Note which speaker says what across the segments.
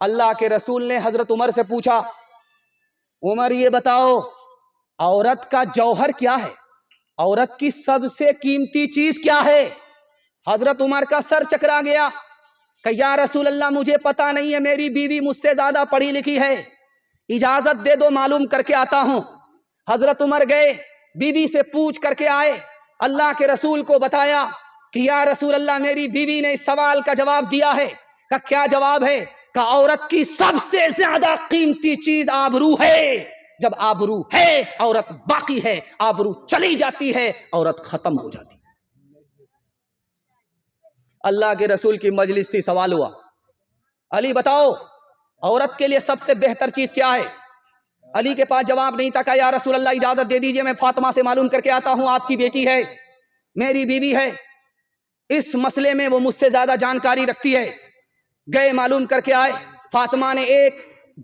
Speaker 1: اللہ کے رسول نے حضرت عمر سے پوچھا، عمر یہ بتاؤ عورت کا جوہر کیا ہے؟ عورت کی سب سے قیمتی چیز کیا ہے؟ حضرت عمر کا سر چکرا گیا کہ یا رسول اللہ مجھے پتا نہیں ہے، میری بیوی مجھ سے زیادہ پڑھی لکھی ہے، اجازت دے دو معلوم کر کے آتا ہوں۔ حضرت عمر گئے، بیوی سے پوچھ کر کے آئے، اللہ کے رسول کو بتایا کہ یا رسول اللہ میری بیوی نے اس سوال کا جواب دیا ہے۔ کہ کیا جواب ہے؟ کہ عورت کی سب سے زیادہ قیمتی چیز آبرو ہے، جب آبرو ہے عورت باقی ہے، آبرو چلی جاتی ہے عورت ختم ہو جاتی ہے۔ اللہ کے رسول کی مجلس تھی، سوال ہوا، علی بتاؤ عورت کے لیے سب سے بہتر چیز کیا ہے؟ علی کے پاس جواب نہیں تھا کہ یا رسول اللہ اجازت دے دیجئے میں فاطمہ سے معلوم کر کے آتا ہوں، آپ کی بیٹی ہے، میری بیوی ہے، اس مسئلے میں وہ مجھ سے زیادہ جانکاری رکھتی ہے۔ گئے معلوم کر کے آئے، فاطمہ نے ایک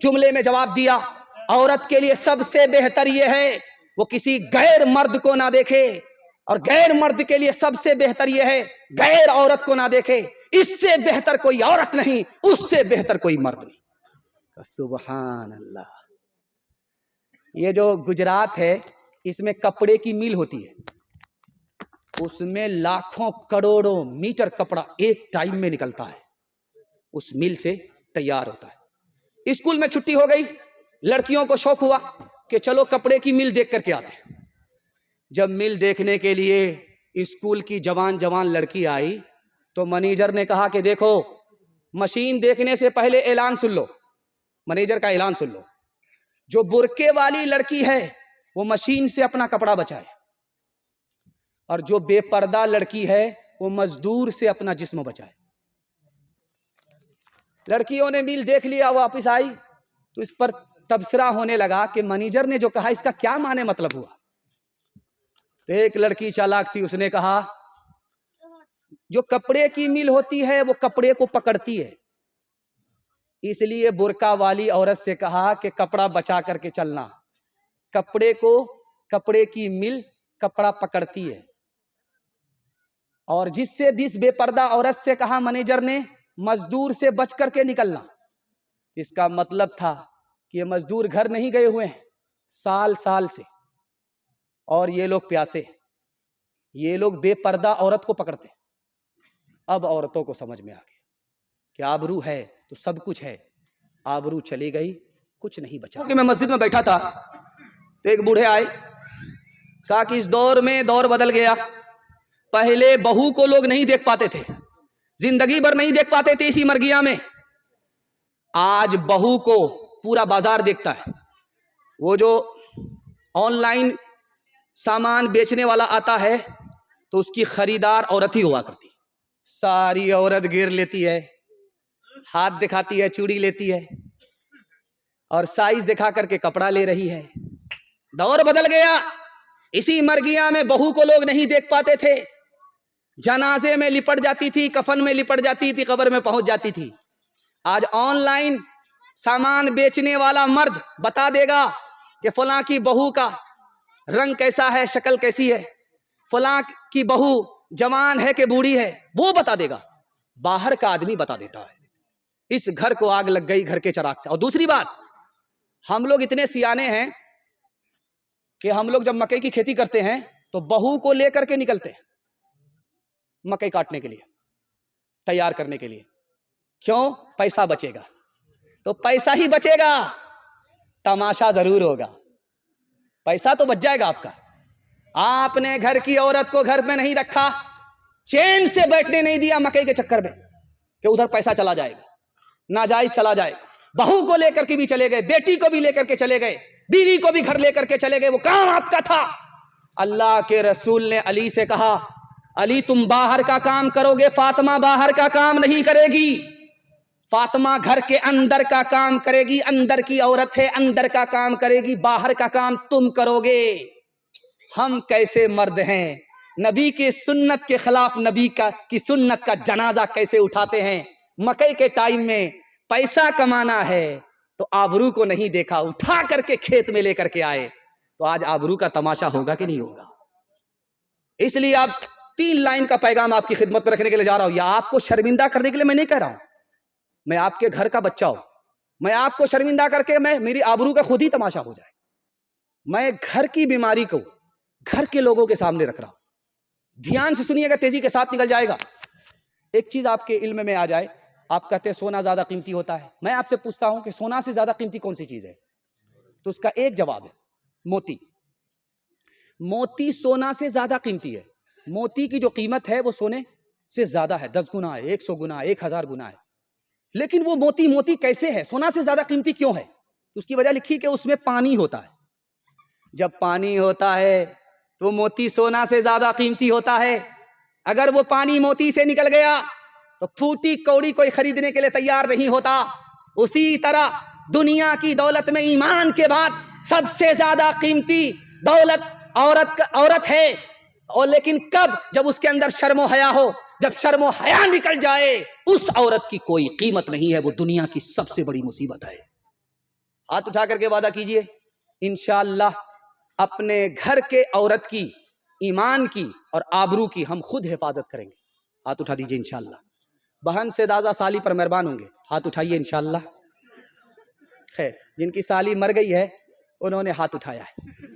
Speaker 1: جملے میں جواب دیا، عورت کے لیے سب سے بہتر یہ ہے وہ کسی غیر مرد کو نہ دیکھے، اور غیر مرد کے لیے سب سے بہتر یہ ہے غیر عورت کو نہ دیکھے، اس سے بہتر کوئی عورت نہیں، اس سے بہتر کوئی مرد نہیں۔ سبحان اللہ۔ یہ جو گجرات ہے اس میں کپڑے کی میل ہوتی ہے، اس میں لاکھوں کروڑوں میٹر کپڑا ایک ٹائم میں نکلتا ہے، اس میل سے تیار ہوتا ہے۔ اسکول میں چھٹی ہو گئی، لڑکیوں کو شوق ہوا کہ چلو کپڑے کی میل دیکھ کر کے آتے ہیں۔ جب میل دیکھنے کے لیے اسکول کی جوان لڑکی آئی تو مینیجر نے کہا کہ دیکھو مشین دیکھنے سے پہلے اعلان سن لو، مینیجر کا اعلان سن لو، جو برقعے والی لڑکی ہے وہ مشین سے اپنا کپڑا بچائے، اور جو بے پردہ لڑکی ہے وہ مزدور سے اپنا جسم بچائے۔ لڑکیوں نے میل دیکھ لیا، واپس آئی تو اس پر تبصرہ ہونے لگا کہ مینیجر نے جو کہا اس کا کیا معنی مطلب ہوا۔ تو ایک لڑکی چالاک تھی، اس نے کہا جو کپڑے کی میل ہوتی ہے وہ کپڑے کو پکڑتی ہے، اس لیے برقع والی عورت سے کہا کہ کپڑا بچا کر کے چلنا، کپڑے کی میل کپڑا پکڑتی ہے۔ اور جس بے پردہ عورت سے کہا مینیجر نے مزدور سے بچ کر کے نکلنا، اس کا مطلب تھا کہ یہ مزدور گھر نہیں گئے ہوئے ہیں سال سے، اور یہ لوگ پیاسے، یہ لوگ بے پردہ عورت کو پکڑتے۔ اب عورتوں کو سمجھ میں آ گیا کہ آبرو ہے تو سب کچھ ہے، آبرو چلی گئی کچھ نہیں بچا۔ کہ میں مسجد میں بیٹھا تھا تو ایک بوڑھے آئے، کہا کہ اس دور میں دور بدل گیا، پہلے بہو کو لوگ نہیں دیکھ پاتے تھے، زندگی بھر نہیں دیکھ پاتے تھے اسی مرگیاں میں، آج بہو کو پورا بازار دیکھتا ہے۔ وہ جو آن لائن سامان بیچنے والا آتا ہے تو اس کی خریدار عورت ہی ہوا کرتی، ساری عورت گھیر لیتی ہے، ہاتھ دکھاتی ہے، چوڑی لیتی ہے، اور سائز دکھا کر کے کپڑا لے رہی ہے۔ دور بدل گیا، اسی مرگیاں میں بہو کو لوگ نہیں دیکھ پاتے تھے، جنازے میں لپٹ جاتی تھی، کفن میں لپٹ جاتی تھی، قبر میں پہنچ جاتی تھی۔ آج آن لائن سامان بیچنے والا مرد بتا دے گا کہ فلاں کی بہو کا رنگ کیسا ہے، شکل کیسی ہے، فلاں کی بہو جوان ہے کہ بوڑھی ہے، وہ بتا دے گا، باہر کا آدمی بتا دیتا ہے۔ اس گھر کو آگ لگ گئی گھر کے چراغ سے۔ اور دوسری بات، ہم لوگ اتنے سیانے ہیں کہ ہم لوگ جب مکئی کی کھیتی کرتے ہیں تو بہو کو لے کر کے نکلتے ہیں مکئی کاٹنے کے لیے، تیار کرنے کے لیے۔ کیوں؟ پیسہ بچے گا، تو پیسہ ہی بچے گا، تماشا ضرور ہوگا، پیسہ تو بچ جائے گا آپ کا۔ آپ نے گھر کی عورت کو گھر میں نہیں رکھا، چین سے بیٹھنے نہیں دیا مکئی کے چکر میں کہ ادھر پیسہ چلا جائے گا، ناجائز چلا جائے گا۔ بہو کو لے کر کے بھی چلے گئے، بیٹی کو بھی لے کر کے چلے گئے، بیوی کو بھی گھر لے کر کے چلے گئے، وہ کام آپ کا تھا۔ اللہ کے رسول نے علی سے کہا، علی تم باہر کا کام کرو گے، فاطمہ باہر کا کام نہیں کرے گی، فاطمہ گھر کے اندر کا کام کرے گی، اندر کی عورت ہے، اندر کا کام کرے گی، باہر کا کام تم کرو گے۔ ہم کیسے مرد ہیں، نبی کی سنت کے خلاف نبی کی سنت کا جنازہ کیسے اٹھاتے ہیں۔ مکئی کے ٹائم میں پیسہ کمانا ہے تو آبرو کو نہیں دیکھا، اٹھا کر کے کھیت میں لے کر کے آئے، تو آج آبرو کا تماشا ہوگا کہ نہیں ہوگا؟ اس لیے آپ 3 لائن کا پیغام آپ کی خدمت میں رکھنے کے لیے جا رہا ہوں، یا آپ کو شرمندہ کرنے کے لیے میں نہیں کہہ رہا ہوں، میں آپ کے گھر کا بچہ ہوں، میں آپ کو شرمندہ کر کے میری آبرو کا خود ہی تماشا ہو جائے. میں گھر کی بیماری کو گھر کے لوگوں کے سامنے رکھ رہا ہوں. دھیان سے سنیے گا, تیزی کے ساتھ نکل جائے گا. ایک چیز آپ کے علم میں آ جائے, آپ کہتے ہیں سونا زیادہ قیمتی ہوتا ہے. میں آپ سے پوچھتا ہوں کہ سونا سے زیادہ قیمتی کون سی چیز ہے؟ تو اس کا ایک جواب ہے موتی. موتی سونا سے زیادہ قیمتی ہے. موتی کی جو قیمت ہے وہ سونے سے زیادہ ہے, 10 گنا ہے, 100 گنا ہے, 1000 گنا ہے. لیکن وہ موتی کیسے ہے, سونا سے زیادہ قیمتی کیوں ہے؟ اس کی وجہ لکھی کہ اس میں پانی ہوتا ہے. جب پانی ہوتا ہے تو موتی سونا سے زیادہ قیمتی ہوتا ہے. اگر وہ پانی موتی سے نکل گیا تو پھوٹی کوڑی کوئی خریدنے کے لیے تیار نہیں ہوتا. اسی طرح دنیا کی دولت میں ایمان کے بعد سب سے زیادہ قیمتی دولت عورت ہے. اور لیکن کب؟ جب اس کے اندر شرم و حیا ہو. جب شرم و حیا نکل جائے اس عورت کی کوئی قیمت نہیں ہے, وہ دنیا کی سب سے بڑی مصیبت ہے. ہاتھ اٹھا کر کے وعدہ کیجئے انشاءاللہ اپنے گھر کے عورت کی, ایمان کی اور آبرو کی ہم خود حفاظت کریں گے. ہاتھ اٹھا دیجئے انشاءاللہ. بہن سے دازہ سالی پر مہربان ہوں گے, ہاتھ اٹھائیے انشاءاللہ. خیر, جن کی سالی مر گئی ہے انہوں نے ہاتھ اٹھایا ہے.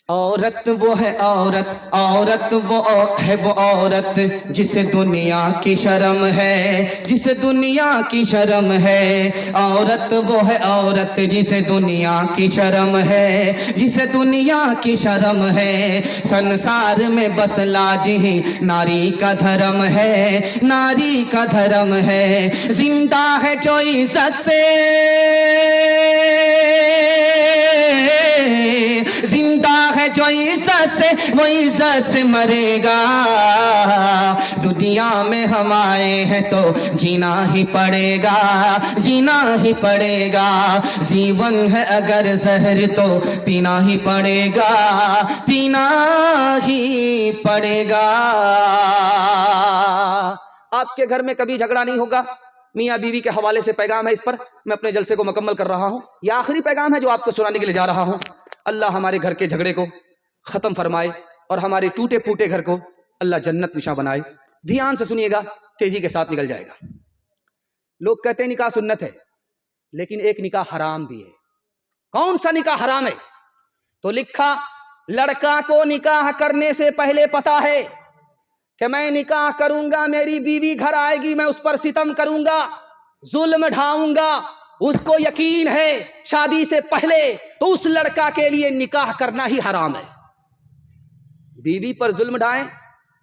Speaker 1: عورت وہ ہے عورت, عورت وہ ہے وہ عورت جسے دنیا کی شرم ہے, جسے دنیا کی شرم ہے. عورت وہ ہے عورت جسے دنیا کی شرم ہے, جسے دنیا کی شرم ہے. سنسار میں بس لاج ہی ناری کا دھرم ہے, ناری کا دھرم ہے. زندہ ہے جو عزت سے, زندہ ہے جو عزت سے وہ عزت سے مرے گا. دنیا میں ہم آئے ہیں تو جینا ہی پڑے گا, جینا ہی پڑے گا. جیون ہے اگر زہر تو پینا ہی پڑے گا, پینا ہی پڑے گا. آپ کے گھر میں کبھی جھگڑا نہیں ہوگا. میاں بیوی کے حوالے سے پیغام ہے, اس پر میں اپنے جلسے کو مکمل کر رہا ہوں. یہ آخری پیغام ہے جو آپ کو سنانے کے لیے جا رہا ہوں. اللہ ہمارے گھر کے جھگڑے کو ختم فرمائے اور ہمارے ٹوٹے پھوٹے گھر کو اللہ جنت نشاں بنائے. دھیان سے سنیے گا, تیزی کے ساتھ نکل جائے گا. لوگ کہتے ہیں نکاح سنت ہے, لیکن ایک نکاح حرام بھی ہے. کون سا نکاح حرام ہے؟ تو لکھا لڑکا کو نکاح کرنے سے پہلے پتا ہے کہ میں نکاح کروں گا, میری بیوی گھر آئے گی, میں اس پر ستم کروں گا, ظلم ڈھاؤں گا. اس کو یقین ہے شادی سے پہلے تو اس لڑکا کے لیے نکاح کرنا ہی حرام ہے. بیوی پر ظلم ڈھائیں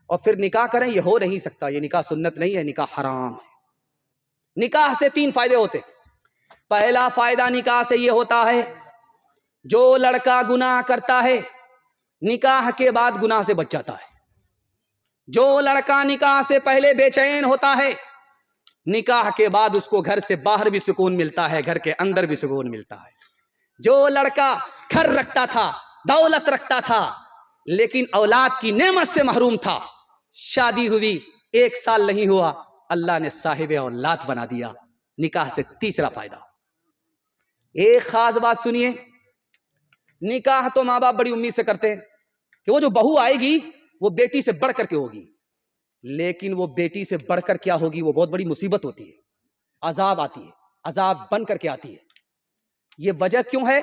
Speaker 1: اور پھر نکاح کریں, یہ ہو نہیں سکتا. یہ نکاح سنت نہیں ہے, نکاح حرام ہے. نکاح سے 3 فائدے ہوتے. پہلا فائدہ نکاح سے یہ ہوتا ہے, جو لڑکا گناہ کرتا ہے نکاح کے بعد گناہ سے بچ جاتا ہے. جو لڑکا نکاح سے پہلے بے چین ہوتا ہے نکاح کے بعد اس کو گھر سے باہر بھی سکون ملتا ہے, گھر کے اندر بھی سکون ملتا ہے. جو لڑکا گھر رکھتا تھا, دولت رکھتا تھا, لیکن اولاد کی نعمت سے محروم تھا, شادی ہوئی 1 سال نہیں ہوا, اللہ نے صاحب اولاد بنا دیا. نکاح سے تیسرا فائدہ. ایک خاص بات سنیے, نکاح تو ماں باپ بڑی امید سے کرتے ہیں کہ وہ جو بہو آئے گی وہ بیٹی سے بڑھ کر کے ہوگی, لیکن وہ بیٹی سے بڑھ کر کیا ہوگی, وہ بہت بڑی مصیبت ہوتی ہے. عذاب آتی ہے, عذاب بن کر کے آتی ہے. یہ وجہ کیوں ہے؟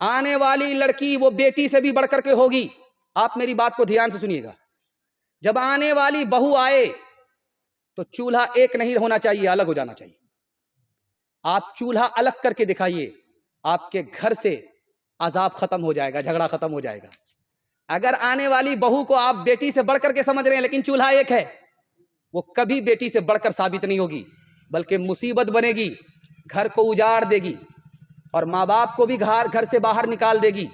Speaker 1: آنے والی لڑکی وہ بیٹی سے بھی بڑھ کر کے ہوگی. آپ میری بات کو دھیان سے سنیے گا. جب آنے والی بہو آئے تو چولہا ایک نہیں ہونا چاہیے, الگ ہو جانا چاہیے. آپ چولہا الگ کر کے دکھائیے, آپ کے گھر سے عذاب ختم ہو جائے گا, جھگڑا ختم ہو جائے گا. اگر آنے والی بہو کو آپ بیٹی سے بڑھ کر کے سمجھ رہے ہیں لیکن چولہا ایک ہے, وہ کبھی بیٹی سے بڑھ کر ثابت نہیں ہوگی, بلکہ مصیبت بنے گی, گھر کو اجاڑ دے گی اور ماں باپ کو بھی گھر سے باہر نکال دے گی.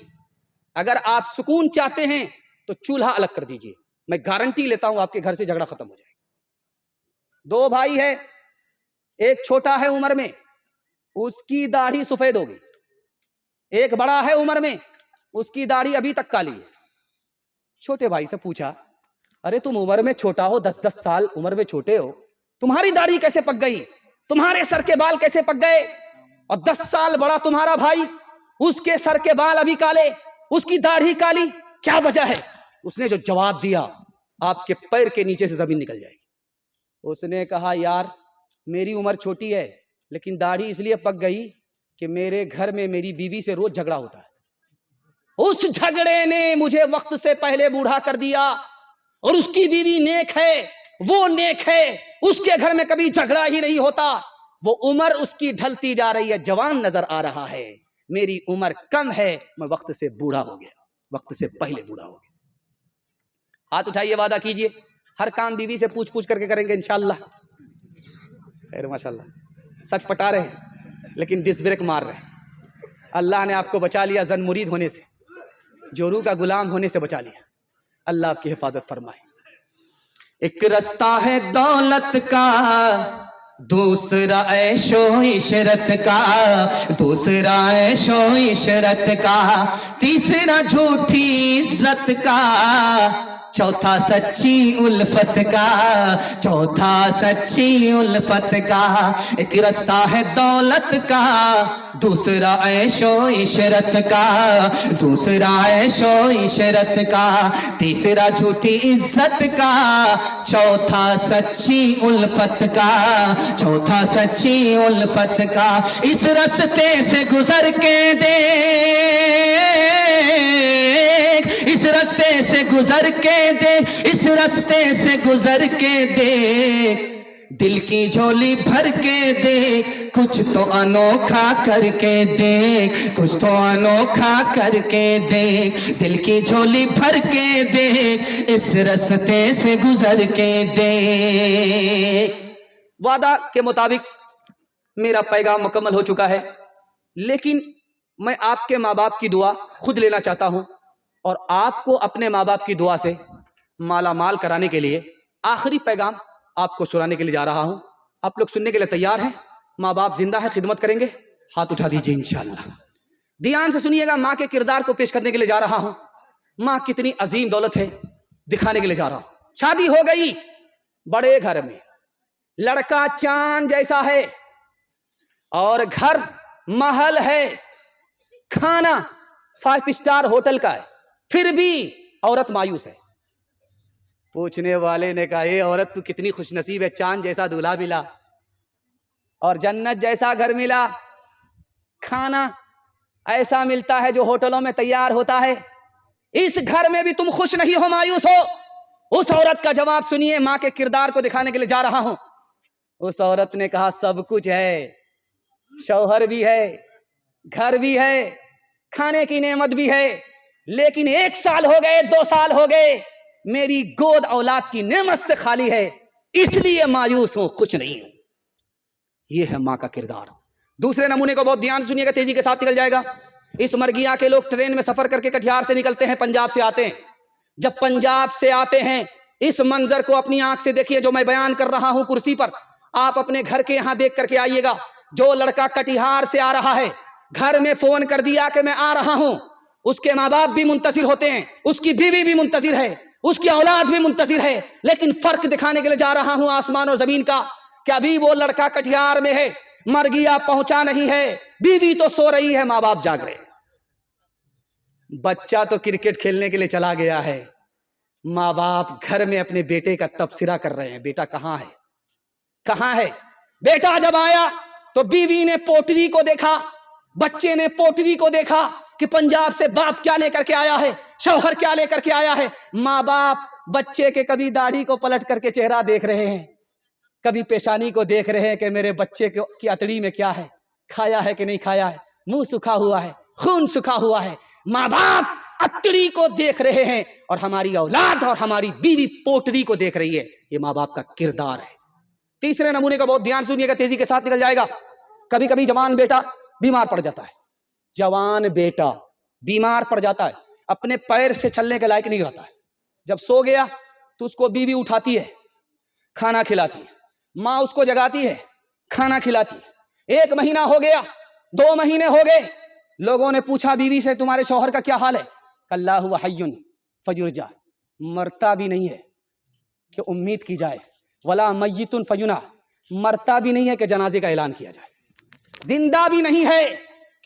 Speaker 1: اگر آپ سکون چاہتے ہیں تو چولہا الگ کر دیجئے, میں گارنٹی لیتا ہوں آپ کے گھر سے جھگڑا ختم ہو جائے گا. 2 بھائی ہے, ایک چھوٹا ہے عمر میں, اس کی داڑھی سفید ہوگی. ایک بڑا ہے عمر میں, اس کی داڑھی ابھی تک کالی ہے. چھوٹے بھائی سے پوچھا, ارے تم عمر میں چھوٹا ہو, 10 سال عمر میں چھوٹے ہو, تمہاری داڑھی کیسے پک گئی, تمہارے سر کے بال کیسے پک گئے؟ اور 10 سال بڑا تمہارا بھائی, اس کے سر کے بال ابھی کالے, اس کی داڑھی کالی, کیا وجہ ہے؟ اس نے جو جواب دیا آپ کے پیر کے نیچے سے زمین نکل جائے گی. اس نے کہا یار میری عمر چھوٹی ہے لیکن داڑھی اس لیے پک گئی کہ میرے گھر میں میری بیوی سے روز جھگڑا ہوتا ہے، اس جھگڑے نے مجھے وقت سے پہلے بوڑھا کر دیا، اور اس کی بیوی نیک ہے، وہ نیک ہے، اس کے گھر میں کبھی جھگڑا ہی نہیں ہوتا، وہ عمر اس کی ڈھلتی جا رہی ہے، جوان نظر آ رہا ہے، میری عمر کم ہے، میں وقت سے بوڑھا ہو گیا، وقت سے پہلے بوڑھا ہو گیا۔ ہاتھ اٹھائیے، وعدہ کیجئے ہر کام بیوی سے پوچھ کر کے کریں گے انشاءاللہ۔ خیر ماشاءاللہ، سچ پٹا رہے ہیں لیکن ڈس بریک مار رہے ہیں۔ اللہ نے آپ کو بچا لیا زن مرید ہونے سے، جورو کا غلام ہونے سے بچا لیا، اللہ آپ کی حفاظت فرمائے۔ ایک رستہ ہے دولت کا، دوسرا عیش و عشرت کا، دوسرا عیش و عشرت کا، تیسرا جھوٹی عزت کا، چوتھا سچی الفت کا، چوتھا سچی الفت کا۔ ایک رستہ ہے دولت کا، دوسرا عیش و عشرت کا، دوسرا عیش و عشرت کا، تیسرا جھوٹی عزت کا، چوتھا سچی الفت کا، چوتھا سچی الفت کا۔ اس رستے سے گزر کے دیکھ، اس رستے سے گزر کے دیکھ، اس رستے سے گزر کے دیکھ، دل کی جھولی بھر کے دیکھ، کچھ تو انوکھا کر کے دیکھ، کچھ تو انوکھا کر کے دیکھ، دل کی جھولی بھر کے دیکھ، اس رستے سے گزر کے دیکھ۔ وعدہ کے مطابق میرا پیغام مکمل ہو چکا ہے، لیکن میں آپ کے ماں باپ کی دعا خود لینا چاہتا ہوں، اور آپ کو اپنے ماں باپ کی دعا سے مالا مال کرانے کے لیے آخری پیغام آپ کو سنانے کے لیے جا رہا ہوں۔ آپ لوگ سننے کے لیے تیار ہیں؟ ماں باپ زندہ ہے، خدمت کریں گے؟ ہاتھ اٹھا دیجیے انشاءاللہ۔ دھیان سے سنیے گا، ماں کے کردار کو پیش کرنے کے لیے جا رہا ہوں۔ ماں کتنی عظیم دولت ہے دکھانے کے لیے جا رہا ہوں۔ شادی ہو گئی بڑے گھر میں، لڑکا چاند جیسا ہے، اور گھر محل ہے، کھانا 5 اسٹار ہوٹل کا ہے، پھر بھی عورت مایوس ہے۔ پوچھنے والے نے کہا، اے عورت تو کتنی خوش نصیب ہے، چاند جیسا دولہا ملا اور جنت جیسا گھر ملا، کھانا ایسا ملتا ہے جو ہوٹلوں میں تیار ہوتا ہے، اس گھر میں بھی تم خوش نہیں ہو، مایوس ہو۔ اس عورت کا جواب سنیے، ماں کے کردار کو دکھانے کے لیے جا رہا ہوں۔ اس عورت نے کہا، سب کچھ ہے، شوہر بھی ہے، گھر بھی ہے، کھانے کی نعمت بھی ہے، لیکن 1 سال ہو گئے، 2 سال ہو گئے، میری گود اولاد کی نعمت سے خالی ہے، اس لیے مایوس ہوں، کچھ نہیں ہوں۔ یہ ہے ماں کا کردار۔ دوسرے نمونے کو بہت دھیان سے سنیے گا، تیزی کے ساتھ نکل جائے گا۔ اس مرگیاں کے لوگ ٹرین میں سفر کر کے کٹیہار سے نکلتے ہیں، پنجاب سے آتے ہیں۔ جب پنجاب سے آتے ہیں، اس منظر کو اپنی آنکھ سے دیکھیے جو میں بیان کر رہا ہوں کرسی پر، آپ اپنے گھر کے یہاں دیکھ کر کے آئیے گا۔ جو لڑکا کٹیہار سے آ رہا ہے، گھر میں فون کر دیا کہ میں آ رہا ہوں، اس کے ماں باپ بھی منتظر ہوتے ہیں، اس کی بیوی بھی منتظر ہے، اس کی اولاد بھی منتظر ہے، لیکن فرق دکھانے کے لیے جا رہا ہوں آسمان اور زمین کا، کہ ابھی وہ لڑکا کٹیہار میں ہے، مرگیا پہنچا نہیں ہے، بیوی تو سو رہی ہے، ماں باپ جاگ رہے ہیں۔ بچہ تو کرکٹ کھیلنے کے لیے چلا گیا ہے، ماں باپ گھر میں اپنے بیٹے کا تبصرہ کر رہے ہیں، بیٹا کہاں ہے، کہاں ہے؟ بیٹا جب آیا تو بیوی نے پوٹری کو دیکھا، بچے نے پوٹری کو دیکھا کہ پنجاب سے باپ کیا لے کر کے آیا ہے، شوہر کیا لے کر کے آیا ہے۔ ماں باپ بچے کے کبھی داڑھی کو پلٹ کر کے چہرہ دیکھ رہے ہیں، کبھی پیشانی کو دیکھ رہے ہیں کہ میرے بچے کی اتڑی میں کیا ہے، کھایا ہے کہ نہیں کھایا ہے، منہ سکھا ہوا ہے، خون سکھا ہوا ہے۔ ماں باپ اتڑی کو دیکھ رہے ہیں، اور ہماری اولاد اور ہماری بیوی پوٹری کو دیکھ رہی ہے۔ یہ ماں باپ کا کردار ہے۔ تیسرے نمونے کا بہت دھیان سنیے گا، تیزی کے ساتھ نکل جائے گا۔ کبھی کبھی جوان بیٹا بیمار پڑ جاتا ہے، جوان بیٹا بیمار پڑ جاتا ہے، اپنے پیر سے چلنے کے لائق نہیں رہتا ہے۔ جب سو گیا تو اس کو بیوی اٹھاتی ہے، کھانا کھلاتی ہے، ماں اس کو جگاتی ہے، کھانا کھلاتی ہے۔ 1 مہینہ ہو گیا، 2 مہینے ہو گئے، لوگوں نے پوچھا بیوی سے، تمہارے شوہر کا کیا حال ہے؟ اللہ ہوا حی فیرجع، مرتا بھی نہیں ہے کہ امید کی جائے، ولا میت فینا، مرتا بھی نہیں ہے کہ جنازے کا اعلان کیا جائے، زندہ بھی نہیں ہے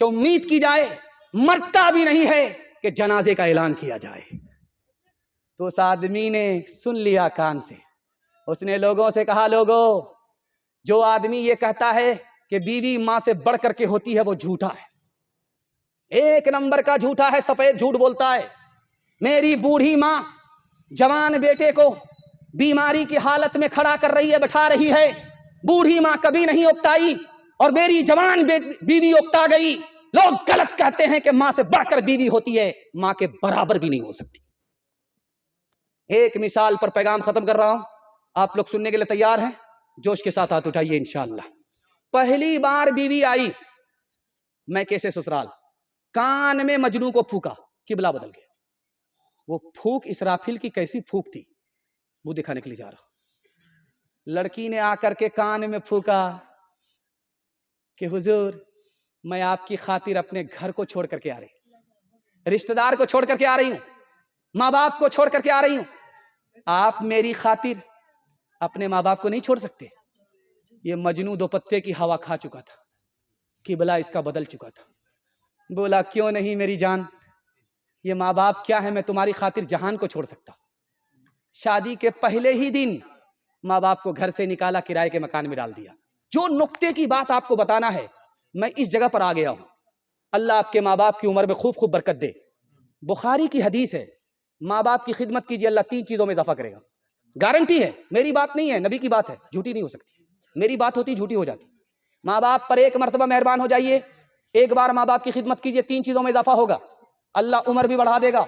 Speaker 1: کہ امید کی جائے، مرتا بھی نہیں ہے کہ جنازے کا اعلان کیا جائے۔ تو اس آدمی نے سن لیا کان سے، اس نے لوگوں سے کہا، لوگوں جو آدمی یہ کہتا ہے کہ بیوی ماں سے بڑھ کر کے ہوتی ہے وہ جھوٹا ہے، ایک نمبر کا جھوٹا ہے، سفید جھوٹ بولتا ہے۔ میری بوڑھی ماں جوان بیٹے کو بیماری کی حالت میں کھڑا کر رہی ہے، بٹھا رہی ہے، بوڑھی ماں کبھی نہیں اکتائی اور میری جوان بیوی اکتا گئی۔ لوگ غلط کہتے ہیں کہ ماں سے بڑھ کر بیوی ہوتی ہے، ماں کے برابر بھی نہیں ہو سکتی۔ ایک مثال پر پیغام ختم کر رہا ہوں، آپ لوگ سننے کے لیے تیار ہیں؟ جوش کے ساتھ ہاتھ اٹھائیے انشاءاللہ۔ پہلی بار بیوی آئی میں کیسے سسرال، کان میں مجنو کو پھونکا، قبلہ بدل گیا۔ وہ پھونک اسرافیل کی کیسی پھونک تھی، وہ دکھانے کے لیے جا رہا۔ لڑکی نے آ کر کے کان میں پھونکا کہ حضور میں آپ کی خاطر اپنے گھر کو چھوڑ کر کے آ رہی، رشتہ دار کو چھوڑ کر کے آ رہی ہوں، ماں باپ کو چھوڑ کر کے آ رہی ہوں، آپ میری خاطر اپنے ماں باپ کو نہیں چھوڑ سکتے؟ یہ مجنو دو پتے کی ہوا کھا چکا تھا، قبلہ اس کا بدل چکا تھا۔ بولا کیوں نہیں میری جان، یہ ماں باپ کیا ہے، میں تمہاری خاطر جہان کو چھوڑ سکتا۔ شادی کے پہلے ہی دن ماں باپ کو گھر سے نکالا، کرائے کے مکان میں ڈال دیا۔ جو نقطے کی بات آپ کو بتانا ہے، میں اس جگہ پر آ گیا ہوں۔ اللہ آپ کے ماں باپ کی عمر میں خوب خوب برکت دے۔ بخاری کی حدیث ہے، ماں باپ کی خدمت کیجیے، اللہ 3 چیزوں میں اضافہ کرے گا، گارنٹی ہے، میری بات نہیں ہے، نبی کی بات ہے، جھوٹی نہیں ہو سکتی، میری بات ہوتی جھوٹی ہو جاتی۔ ماں باپ پر ایک مرتبہ مہربان ہو جائیے، ایک بار ماں باپ کی خدمت کیجیے، 3 چیزوں میں اضافہ ہوگا، اللہ عمر بھی بڑھا دے گا،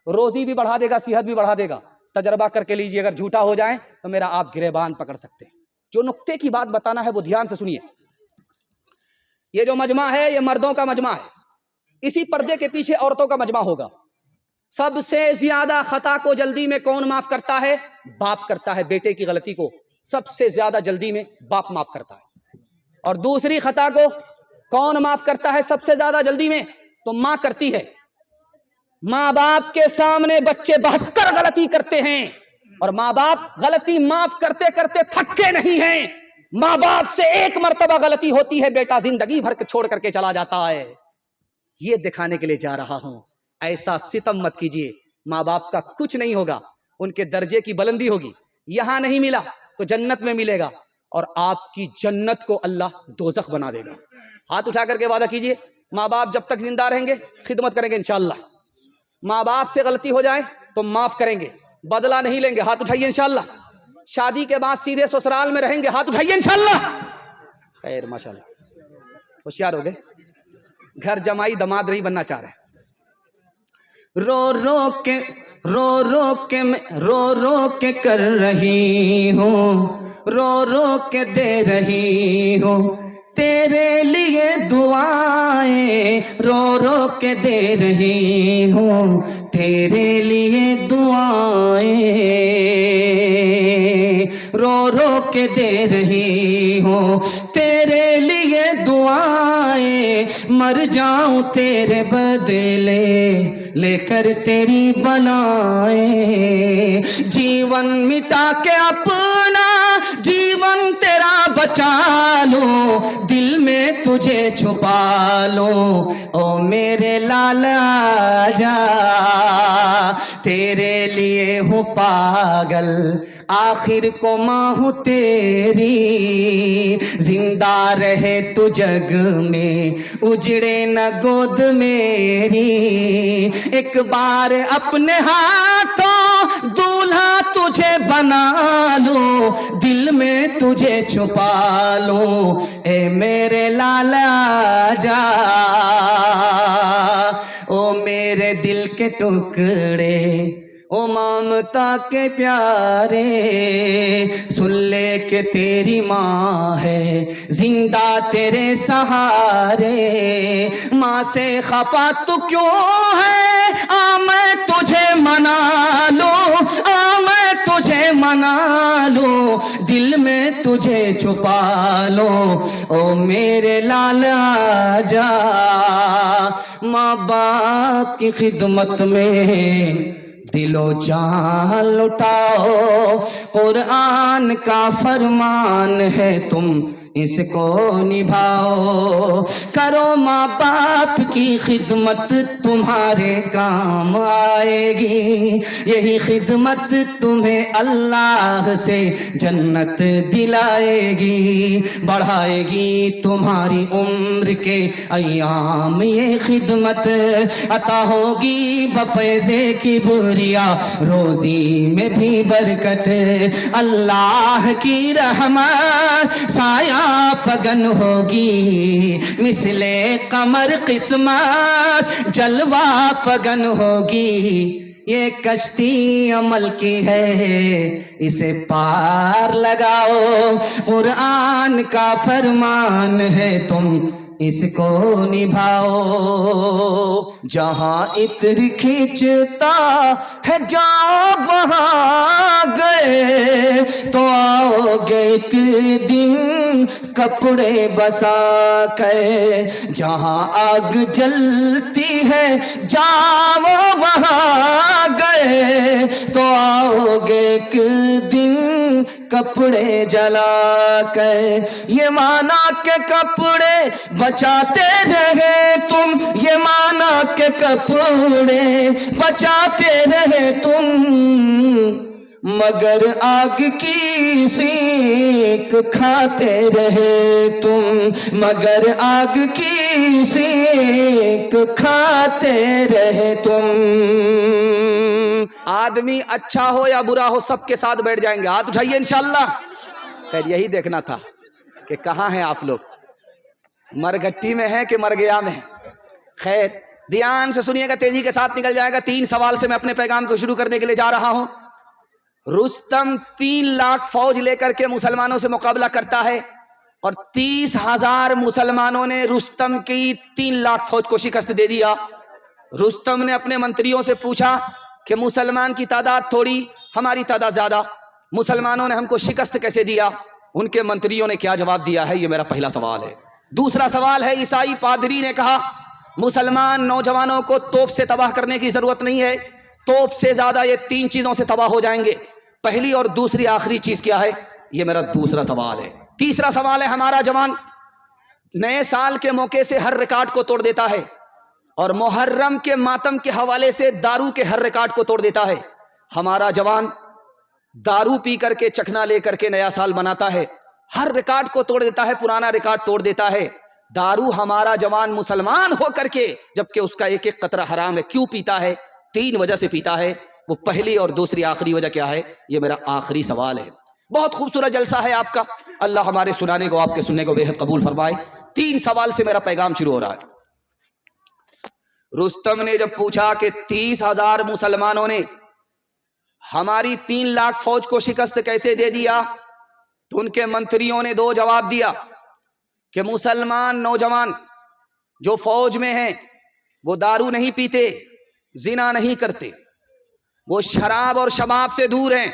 Speaker 1: روزی بھی بڑھا دے گا، صحت بھی بڑھا دے گا۔ تجربہ کر کے لیجیے، اگر جھوٹا ہو جائیں تو میرا آپ گریبان پکڑ سکتے ہیں۔ جو نقطے کی بات بتانا ہے وہ دھیان سے سنیے۔ یہ جو مجمع ہے یہ مردوں کا مجمع ہے، اسی پردے کے پیچھے عورتوں کا مجمع ہوگا۔ سب سے زیادہ خطا کو جلدی میں کون معاف کرتا ہے؟ باپ کرتا ہے۔ بیٹے کی غلطی کو سب سے زیادہ جلدی میں باپ معاف کرتا ہے، اور دوسری خطا کو کون معاف کرتا ہے سب سے زیادہ جلدی میں؟ تو ماں کرتی ہے۔ ماں باپ کے سامنے بچے 72 غلطی کرتے ہیں، اور ماں باپ غلطی معاف کرتے کرتے تھکتے نہیں ہیں۔ ماں باپ سے ایک مرتبہ غلطی ہوتی ہے، بیٹا زندگی بھر کے چھوڑ کر کے چلا جاتا ہے۔ یہ دکھانے کے لیے جا رہا ہوں، ایسا ستم مت کیجیے، ماں باپ کا کچھ نہیں ہوگا، ان کے درجے کی بلندی ہوگی، یہاں نہیں ملا تو جنت میں ملے گا، اور آپ کی جنت کو اللہ دوزخ بنا دے گا۔ ہاتھ اٹھا کر کے وعدہ کیجیے، ماں باپ جب تک زندہ رہیں گے خدمت کریں گے انشاءاللہ۔ ماں باپ سے غلطی ہو جائے تو معاف کریں گے، بدلہ نہیں لیں گے، ہاتھ اٹھائیے انشاءاللہ۔ شادی کے بعد سیدھے سسرال میں رہیں گے، ہاتھ اٹھائیے انشاءاللہ۔ خیر ماشاءاللہ، ہوشیار ہو گئے، گھر جمائی دماد نہیں بننا چاہ رہے۔ رو رو کے کر رہی ہوں، رو رو کے دے رہی ہوں تیرے لیے دعائیں، رو رو کے دے رہی ہوں تیرے لیے دعائیں، رو رو کے دے رہی ہوں تیرے لیے دعائیں، مر جاؤں تیرے بدلے لے کر تیری بلائیں، جیون مٹا کے اپنا جیون تیرا بچا لوں، دل میں تجھے چھپا لوں، او میرے لالا جا تیرے لیے ہوں پاگل، آخر کو ماں ہوں تیری، زندہ رہے تو جگ میں اجڑے نہ گود میری، ایک بار اپنے ہاتھوں دولہا تجھے بنا لوں، دل میں تجھے چھپا لوں، اے میرے لالا جا، او میرے دل کے ٹکڑے، او ممتا کے پیارے، سن لے کہ تیری ماں ہے زندہ تیرے سہارے، ماں سے خفا تو کیوں ہے، آ میں تجھے منا لوں، آ میں تجھے منا لوں، دل میں تجھے چھپا لوں، او میرے لالا جا، ماں باپ کی خدمت میں دل و جان لٹاؤ، قرآن کا فرمان ہے تم اس کو نبھاؤ، کرو ماں باپ کی خدمت تمہارے کام آئے گی، یہی خدمت تمہیں اللہ سے جنت دلائے گی، بڑھائے گی تمہاری عمر کے ایام، یہ خدمت عطا ہوگی بفیض کبریا، روزی میں بھی برکت، اللہ کی رحمت سایہ فگن ہوگی، مثل قمر قسمت جلوہ فگن ہوگی، یہ کشتی عمل کی ہے اسے پار لگاؤ، قرآن کا فرمان ہے تم اس کو نبھاؤ، جہاں عطر کھینچتا ہے جاؤ وہاں گئے تو آؤ گے ایک دن کپڑے بسا کے، جہاں آگ جلتی ہے جاؤ وہاں گئے تو آؤ گے ایک دن کپڑے جلا کے، یہ مانا کہ کپڑے بچاتے رہے تم، یہ مانا کہ کپڑے بچاتے رہے تم، مگر آگ کی سیک کھاتے رہے تم، مگر آگ کی سیک کھاتے رہے تم۔ آدمی اچھا ہو یا برا ہو سب کے ساتھ بیٹھ جائیں گے، ہاتھ اٹھائیے انشاءاللہ۔ خیر یہی دیکھنا تھا کہ کہاں ہیں آپ لوگ، مرگٹی میں ہیں کہ مرگیا میں ہیں۔ خیر دھیان سے سنیے گا، تیزی کے ساتھ نکل جائے گا۔ 3 سوال سے میں اپنے پیغام کو شروع کرنے کے لیے جا رہا ہوں۔ رستم 3 لاکھ فوج لے کر کے مسلمانوں سے مقابلہ کرتا ہے، اور 30,000 مسلمانوں نے رستم کی 3 لاکھ فوج کو شکست دے دیا۔ رستم نے اپنے منتریوں سے پوچھا کہ مسلمان کی تعداد تھوڑی، ہماری تعداد زیادہ، مسلمانوں نے ہم کو شکست کیسے دیا؟ ان کے منتریوں نے کیا جواب دیا ہے، یہ میرا پہلا سوال ہے۔ دوسرا سوال ہے، عیسائی پادری نے کہا مسلمان نوجوانوں کو توپ سے تباہ کرنے کی ضرورت نہیں ہے، توپ سے زیادہ یہ 3 چیزوں سے تباہ ہو جائیں گے، پہلی اور دوسری آخری چیز کیا ہے؟ یہ میرا دوسرا سوال ہے۔ تیسرا سوال ہے، ہمارا جوان نئے سال کے موقع سے ہر ریکارڈ کو توڑ دیتا ہے، اور محرم کے ماتم کے حوالے سے دارو کے ہر ریکارڈ کو توڑ دیتا ہے۔ ہمارا جوان دارو پی کر کے چکھنا لے کر کے نیا سال مناتا ہے، ہر ریکارڈ کو توڑ دیتا ہے، پرانا ریکارڈ توڑ دیتا ہے۔ دارو ہمارا جوان مسلمان ہو کر کے جبکہ اس کا ایک ایک قطرہ حرام ہے، کیوں پیتا ہے؟ 3 وجہ سے پیتا ہے۔ وہ پہلی اور دوسری آخری وجہ کیا ہے؟ یہ میرا آخری سوال ہے۔ بہت خوبصورت جلسہ ہے آپ کا، اللہ ہمارے سنانے کو، آپ کے سننے کو بے حد قبول فرمائے۔ 3 سوال سے میرا پیغام شروع ہو رہا ہے۔ رستم نے جب پوچھا کہ 30,000 مسلمانوں نے ہماری 3 لاکھ فوج کو شکست کیسے دے دیا، تو ان کے منتریوں نے 2 جواب دیا کہ مسلمان نوجوان جو فوج میں ہیں وہ دارو نہیں پیتے، زنا نہیں کرتے، وہ شراب اور شباب سے دور ہیں،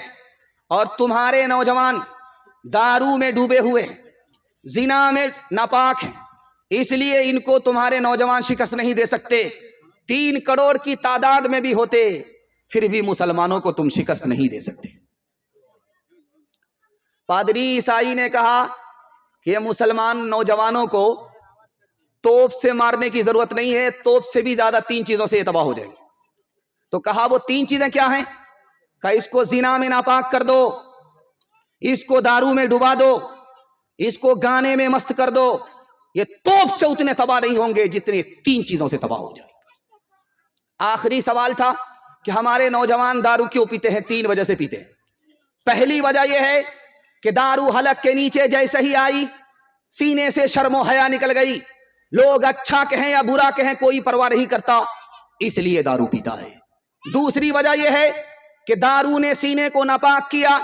Speaker 1: اور تمہارے نوجوان دارو میں ڈوبے ہوئے ہیں، زنا میں ناپاک ہیں، اس لیے ان کو تمہارے نوجوان شکست نہیں دے سکتے۔ 3 کروڑ کی تعداد میں بھی ہوتے پھر بھی مسلمانوں کو تم شکست نہیں دے سکتے۔ پادری عیسائی نے کہا کہ یہ مسلمان نوجوانوں کو توپ سے مارنے کی ضرورت نہیں ہے، توپ سے بھی زیادہ 3 چیزوں سے یہ تباہ ہو جائیں گے۔ تو کہا وہ 3 چیزیں کیا ہیں؟ کہا اس کو زنا میں ناپاک کر دو، اس کو دارو میں ڈبا دو، اس کو گانے میں مست کر دو، یہ توپ سے اتنے تباہ نہیں ہوں گے جتنے 3 چیزوں سے تباہ ہو جائیں گے۔ آخری سوال تھا کہ ہمارے نوجوان دارو کیوں پیتے ہیں؟ 3 وجہ سے پیتے ہیں۔ پہلی وجہ یہ ہے کہ دارو حلق کے نیچے جیسے ہی آئی سینے سے شرم و حیا نکل گئی، لوگ اچھا کہیں یا برا کہیں کوئی پرواہ نہیں کرتا، اس لیے دارو پیتا ہے۔ دوسری وجہ یہ ہے کہ دارو نے سینے کو ناپاک کیا،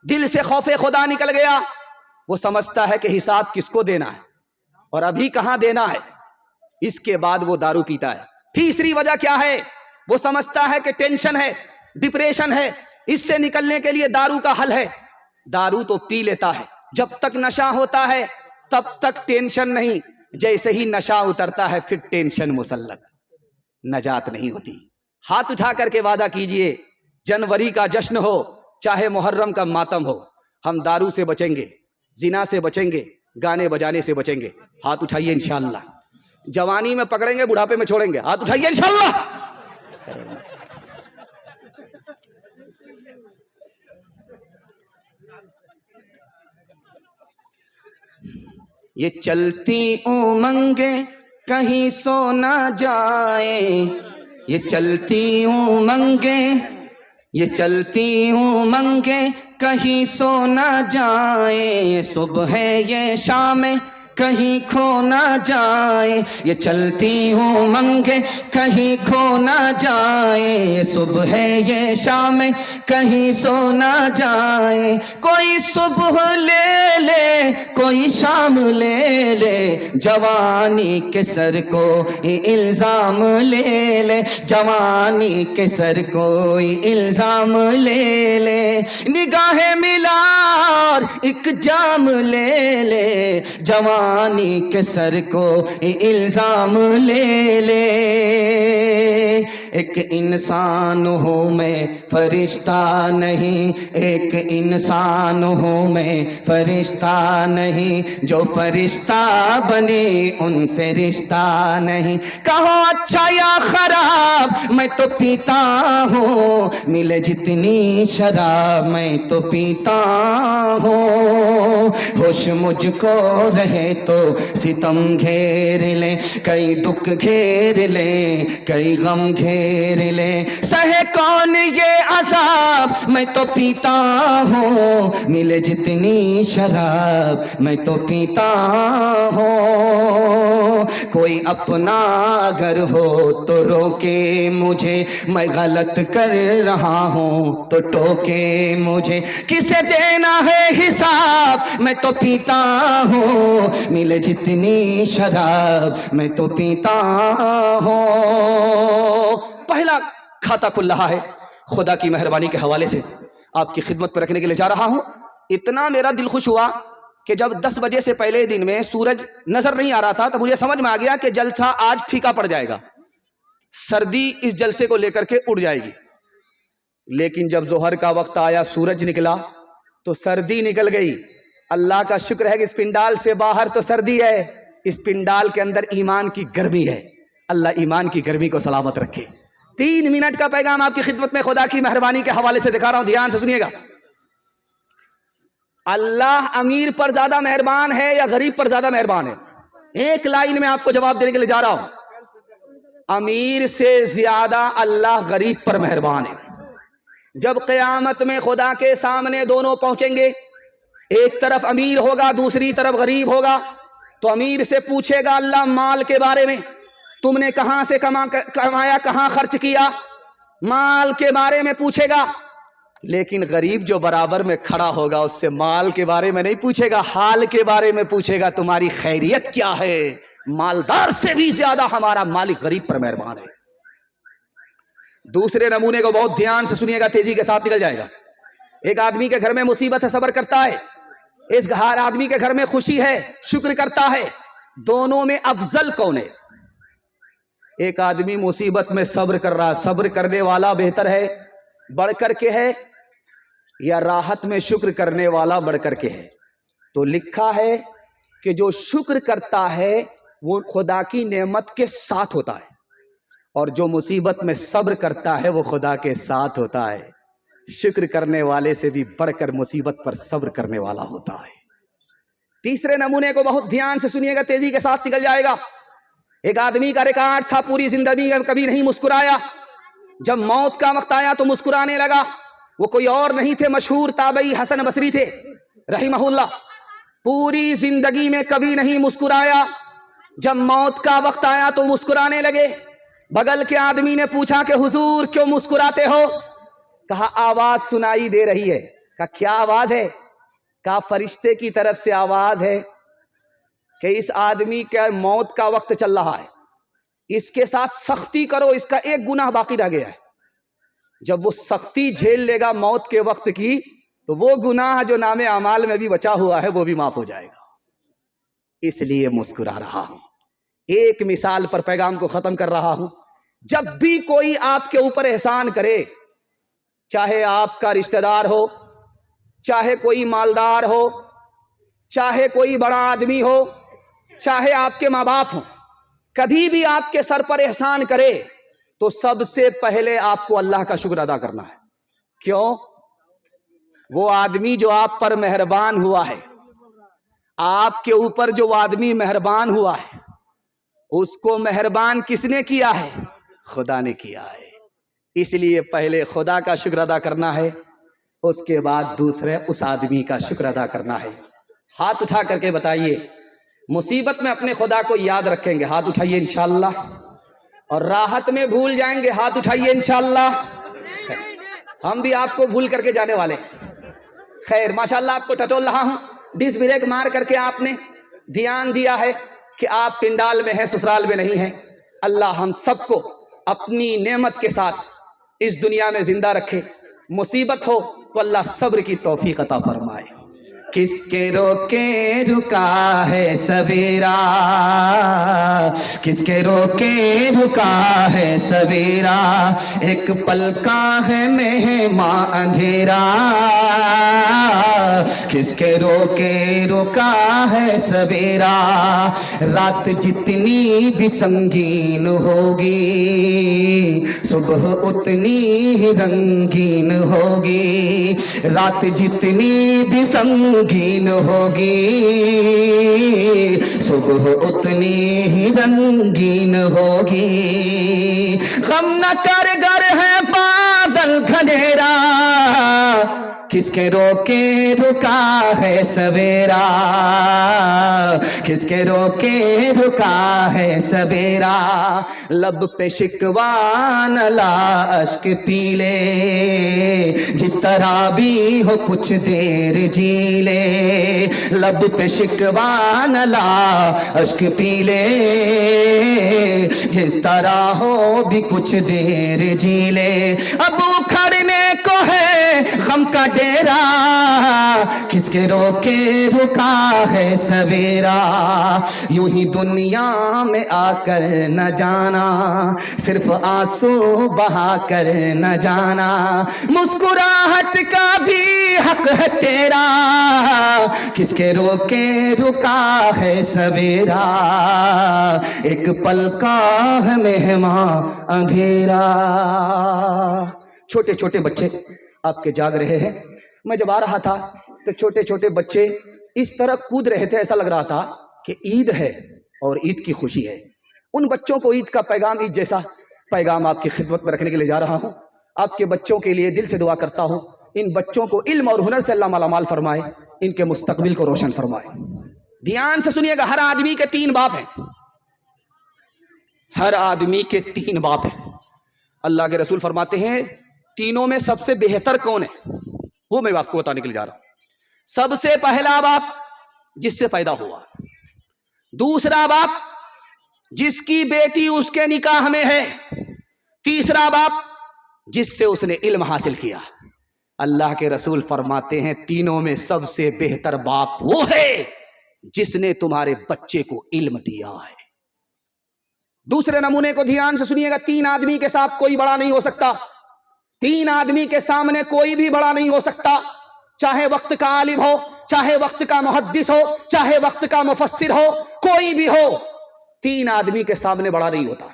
Speaker 1: دل سے خوف خدا نکل گیا، وہ سمجھتا ہے کہ حساب کس کو دینا ہے اور ابھی کہاں دینا ہے، اس کے بعد وہ دارو پیتا ہے۔ تیسری وجہ کیا ہے؟ وہ سمجھتا ہے کہ ٹینشن ہے، ڈپریشن ہے، اس سے نکلنے کے لیے دارو کا حل ہے، دارو تو پی لیتا ہے، جب تک نشہ ہوتا ہے تب تک ٹینشن نہیں، جیسے ہی نشہ اترتا ہے پھر ٹینشن مسلط، نجات نہیں ہوتی۔ ہاتھ اٹھا کر کے وعدہ کیجئے، جنوری کا جشن ہو چاہے محرم کا ماتم ہو، ہم دارو سے بچیں گے، زنا سے بچیں گے، گانے بجانے سے بچیں گے. ہاتھ اٹھائیے انشاءاللہ. جوانی میں پکڑیں گے, بڑھاپے میں چھوڑیں گے. ہاتھ اٹھائیے انشاءاللہ. یہ چلتی امنگیں کہیں سو نہ جائیں, یہ چلتی امنگیں, یہ چلتی امنگیں کہیں سو نہ جائیں, صبح یہ شام کہیں کھو نہ جائیں, یہ چلتی امنگیں کہیں کھو نہ جائیں, صبح یہ شام کہیں سو نہ جائیں. کوئی صبح لے لے کوئی شام لے لے, جوانی کے سر کو الزام لے لے, جوانی کے سر کوئی الزام لے لے. نگاہیں ملا اور ایک جام لے لے, جوانی کے سر کو الزام لے لے. ایک انسان ہوں میں فرشتہ نہیں, ایک انسان ہوں میں فرشتہ نہیں, جو فرشتہ بنے ان سے رشتہ نہیں. کہو اچھا یا خراب میں تو پیتا ہوں, ملے جتنی شراب میں تو پیتا ہوں. ہوش مجھ کو رہے تو ستم گھیر لے, کئی دکھ گھیر لے, کئی غم گھیر لے, سہے کون یہ عذاب میں تو پیتا ہوں, ملے جتنی شراب میں تو پیتا ہوں. کوئی اپنا گھر ہو تو روکے مجھے, میں غلط کر رہا ہوں تو ٹوکے مجھے. کسے دینا ہے حساب میں تو پیتا ہوں, ملے جتنی شراب میں تو پیتا ہوں. پہلا کھاتا کھل رہا ہے خدا کی مہربانی کے حوالے سے, آپ کی خدمت پر رکھنے کے لیے جا رہا ہوں. اتنا میرا دل خوش ہوا کہ جب 10 بجے سے پہلے دن میں سورج نظر نہیں آ رہا تھا تو مجھے سمجھ میں آ گیا کہ جلسہ آج پھیکا پڑ جائے گا, سردی اس جلسے کو لے کر کے اڑ جائے گی. لیکن جب ظہر کا وقت آیا, سورج نکلا تو سردی نکل گئی. اللہ کا شکر ہے کہ اس پنڈال سے باہر تو سردی ہے, اس پنڈال کے اندر ایمان کی گرمی ہے. اللہ ایمان کی گرمی کو سلامت رکھے. 3 منٹ کا پیغام آپ کی خدمت میں خدا کی مہربانی کے حوالے سے دکھا رہا ہوں, دھیان سے سنیے گا. اللہ امیر پر زیادہ مہربان ہے یا غریب پر زیادہ مہربان ہے؟ ایک لائن میں آپ کو جواب دینے کے لیے جا رہا ہوں. امیر سے زیادہ اللہ غریب پر مہربان ہے. جب قیامت میں خدا کے سامنے دونوں پہنچیں گے, ایک طرف امیر ہوگا دوسری طرف غریب ہوگا, تو امیر سے پوچھے گا اللہ مال کے بارے میں, تم نے کہاں سے کمایا, کہاں خرچ کیا, مال کے بارے میں پوچھے گا. لیکن غریب جو برابر میں کھڑا ہوگا اس سے مال کے بارے میں نہیں پوچھے گا, حال کے بارے میں پوچھے گا, تمہاری خیریت کیا ہے. مالدار سے بھی زیادہ ہمارا مالک غریب پر مہربان ہے. دوسرے نمونے کو بہت دھیان سے سنیے گا, تیزی کے ساتھ نکل جائے گا. ایک آدمی کے گھر میں مصیبت ہے, صبر کرتا ہے. اس آدمی کے گھر میں خوشی ہے, شکر کرتا ہے. دونوں میں افضل کون ہے؟ ایک آدمی مصیبت میں صبر کر رہا, صبر کرنے والا بہتر ہے بڑھ کر کے ہے, یا راحت میں شکر کرنے والا بڑھ کر کے ہے؟ تو لکھا ہے کہ جو شکر کرتا ہے وہ خدا کی نعمت کے ساتھ ہوتا ہے, اور جو مصیبت میں صبر کرتا ہے وہ خدا کے ساتھ ہوتا ہے. شکر کرنے والے سے بھی بڑھ کر مصیبت پر صبر کرنے والا ہوتا ہے. تیسرے نمونے کو بہت دھیان سے سنیے گا, تیزی کے ساتھ نکل جائے گا. ایک آدمی کا ریکارڈ تھا, پوری زندگی میں کبھی نہیں مسکرایا, جب موت کا وقت آیا تو مسکرانے لگا. وہ کوئی اور نہیں تھے, مشہور تابعی حسن بصری تھے رحمہ اللہ. پوری زندگی میں کبھی نہیں مسکرایا, جب موت کا وقت آیا تو مسکرانے لگے. بغل کے آدمی نے پوچھا کہ حضور کیوں مسکراتے ہو؟ کہا آواز سنائی دے رہی ہے. کہا کیا آواز ہے؟ کہا فرشتے کی طرف سے آواز ہے کہ اس آدمی کا موت کا وقت چل رہا ہے, اس کے ساتھ سختی کرو, اس کا ایک گناہ باقی رہ گیا ہے. جب وہ سختی جھیل لے گا موت کے وقت کی تو وہ گناہ جو نام اعمال میں بھی بچا ہوا ہے وہ بھی معاف ہو جائے گا. اس لیے مسکرا رہا ہوں. ایک مثال پر پیغام کو ختم کر رہا ہوں. جب بھی کوئی آپ کے اوپر احسان کرے, چاہے آپ کا رشتہ دار ہو, چاہے کوئی مالدار ہو, چاہے کوئی بڑا آدمی ہو، چاہے آپ کے ماں باپ ہوں، کبھی بھی آپ کے سر پر احسان کرے تو سب سے پہلے آپ کو اللہ کا شکر ادا کرنا ہے۔ کیوں؟ وہ آدمی جو آپ پر مہربان ہوا ہے، آپ کے اوپر جو آدمی مہربان ہوا ہے، اس کو مہربان کس نے کیا ہے؟ خدا نے کیا ہے۔ اس لیے پہلے خدا کا شکر ادا کرنا ہے، اس کے بعد دوسرے اس آدمی کا شکر ادا کرنا ہے۔ ہاتھ اٹھا کر کے بتائیے، مصیبت میں اپنے خدا کو یاد رکھیں گے؟ ہاتھ اٹھائیے انشاءاللہ۔ اور راحت میں بھول جائیں گے؟ ہاتھ اٹھائیے انشاءاللہ۔ ہم بھی آپ کو بھول کر کے جانے والے۔ خیر، ماشاءاللہ آپ کو ٹٹول رہا ہوں، ڈس بریک مار کر کے آپ نے دھیان دیا ہے کہ آپ پنڈال میں ہیں، سسرال میں نہیں ہیں۔ اللہ ہم سب کو اپنی نعمت کے ساتھ اس دنیا میں زندہ رکھے، مصیبت ہو تو اللہ صبر کی توفیق عطا فرمائے۔ کس کے روکے رکا ہے سویرا، کس کے روکے رکا ہے سویرا، ایک پل کا ہے مہماں اندھیرا، کس کے روکے رکا ہے سویرا، رات جتنی بھی سنگین ہوگی صبح اتنی ہی رنگین ہوگی، رات جتنی بھی سنگین ہوگی صبح اتنی ہی رنگین ہوگی، غم نہ کر گر ہے بادل گھنیرا، کس کے روکے رکا ہے سویرا، کس کے روکے رکا ہے سویرا، لب پہ شکوہ نہ لا اشک پی لے، جس طرح بھی ہو کچھ دیر جی لے، لب پہ شکوہ نہ لا اشک پی لے، جس طرح ہو بھی کچھ دیر جی لے، اب اکھڑنے کو ہے غم کا ڈیرا، کس کے روکے رکا ہے سویرا، یوں ہی دنیا میں آ کر نہ جانا، صرف آنسو بہا کر نہ جانا، مسکراہٹ کا بھی حق ہے تیرا، کس کے روکے رکا ہے سویرا، ایک پل کا ہے مہماں اندھیرا۔ چھوٹے چھوٹے بچے آپ کے جاگ رہے ہیں۔ میں جب آ رہا تھا تو چھوٹے چھوٹے بچے اس طرح کود رہے تھے، ایسا لگ رہا تھا کہ عید ہے اور عید کی خوشی ہے۔ ان بچوں کو عید کا پیغام، عید جیسا پیغام آپ کی خدمت میں رکھنے کے لیے جا رہا ہوں۔ آپ کے بچوں کے لیے دل سے دعا کرتا ہوں، ان بچوں کو علم اور ہنر سے اللہ مالا مال فرمائے، ان کے مستقبل کو روشن فرمائے۔ دھیان سے سنیے گا، ہر آدمی کے 3 باپ ہیں، ہر آدمی کے 3 باپ ہیں۔ اللہ کے رسول فرماتے ہیں تینوں میں سب سے بہتر کون ہے؟ وہ میں آپ کو بتانے کے لیے جا رہا ہوں۔ سب سے پہلا باپ جس سے پیدا ہوا، دوسرا باپ جس کی بیٹی اس کے نکاح میں ہے، تیسرا باپ جس سے اس نے علم حاصل کیا۔ اللہ کے رسول فرماتے ہیں تینوں میں سب سے بہتر باپ وہ ہے جس نے تمہارے بچے کو علم دیا ہے۔ دوسرے نمونے کو دھیان سے سنیے گا، 3 آدمی کے ساتھ کوئی بڑا نہیں ہو سکتا، 3 آدمی کے سامنے کوئی بھی بڑا نہیں ہو سکتا، چاہے وقت کا عالم ہو، چاہے وقت کا محدث ہو، چاہے وقت کا مفسر ہو، کوئی بھی ہو، 3 آدمی کے سامنے بڑا نہیں ہوتا۔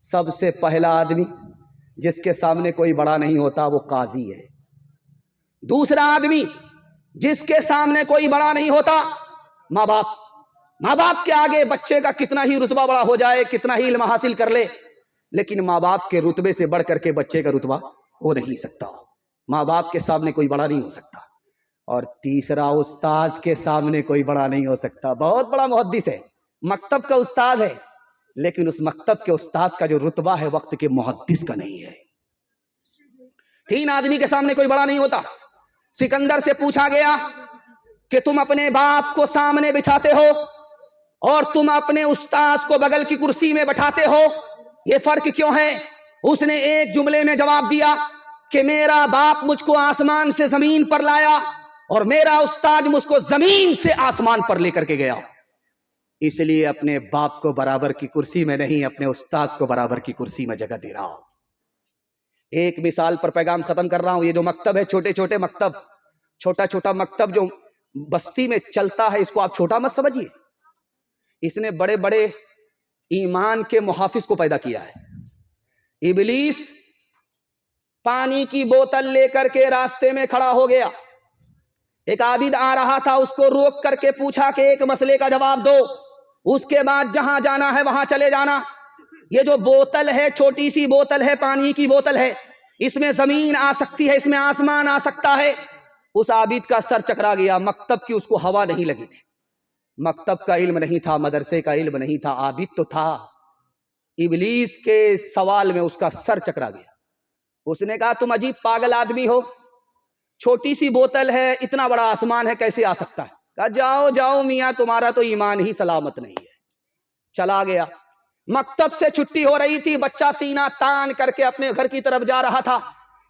Speaker 1: سب سے پہلا آدمی جس کے سامنے کوئی بڑا نہیں ہوتا وہ قاضی ہے۔ دوسرا آدمی جس کے سامنے کوئی بڑا نہیں ہوتا ماں باپ۔ ماں باپ کے آگے بچے کا کتنا ہی رتبہ بڑا ہو جائے، کتنا ہی علم حاصل کر لے، لیکن ماں باپ کے رتبے سے بڑھ کر کے بچے کا رتبہ ہو نہیں سکتا۔ ماں باپ کے سامنے کوئی بڑا نہیں ہو سکتا۔ اور تیسرا، استاذ کے سامنے کوئی بڑا نہیں ہو سکتا۔ بہت بڑا محدث ہے، مکتب کا استاذ ہے، لیکن اس مکتب کے استاذ کا جو رتبہ ہے وقت کے محدث کا نہیں ہے۔ 3 آدمی کے سامنے کوئی بڑا نہیں ہوتا۔ سکندر سے پوچھا گیا کہ تم اپنے باپ کو سامنے بٹھاتے ہو اور تم اپنے استاذ کو بغل کی کرسی میں بٹھاتے ہو، یہ فرق کیوں ہے؟ اس نے ایک جملے میں جواب دیا کہ میرا باپ مجھ کو آسمان سے زمین پر لایا اور میرا استاد مجھ کو زمین سے آسمان پر لے کر کے گیا، اس لیے اپنے باپ کو برابر کی کرسی میں نہیں، اپنے استاذ کو برابر کی کرسی میں جگہ دے رہا ہوں۔ ایک مثال پر پیغام ختم کر رہا ہوں۔ یہ جو مکتب ہے، چھوٹے چھوٹے مکتب، چھوٹا چھوٹا مکتب جو بستی میں چلتا ہے، اس کو آپ چھوٹا مت سمجھیے. اس نے بڑے بڑے ایمان کے محافظ کو پیدا کیا ہے. ابلیس پانی کی بوتل لے کر کے راستے میں کھڑا ہو گیا. ایک عابد آ رہا تھا، اس کو روک کر کے پوچھا کہ ایک مسئلے کا جواب دو، اس کے بعد جہاں جانا ہے وہاں چلے جانا. یہ جو بوتل ہے چھوٹی سی بوتل ہے، پانی کی بوتل ہے، اس میں زمین آ سکتی ہے، اس میں آسمان آ سکتا ہے. اس عابد کا سر چکرا گیا. مکتب کی اس کو ہوا نہیں لگی تھی، مکتب کا علم نہیں تھا، مدرسے کا علم نہیں تھا، عابد تو تھا. ابلیس کے سوال میں اس کا سر چکرا گیا. اس نے کہا تم عجیب پاگل آدمی ہو، چھوٹی سی بوتل ہے، اتنا بڑا آسمان ہے، کیسے آ سکتا ہے؟ کہا جاؤ جاؤ میاں، تمہارا تو ایمان ہی سلامت نہیں ہے. چلا گیا. مکتب سے چھٹی ہو رہی تھی، بچہ سینہ تان کر کے اپنے گھر کی طرف جا رہا تھا.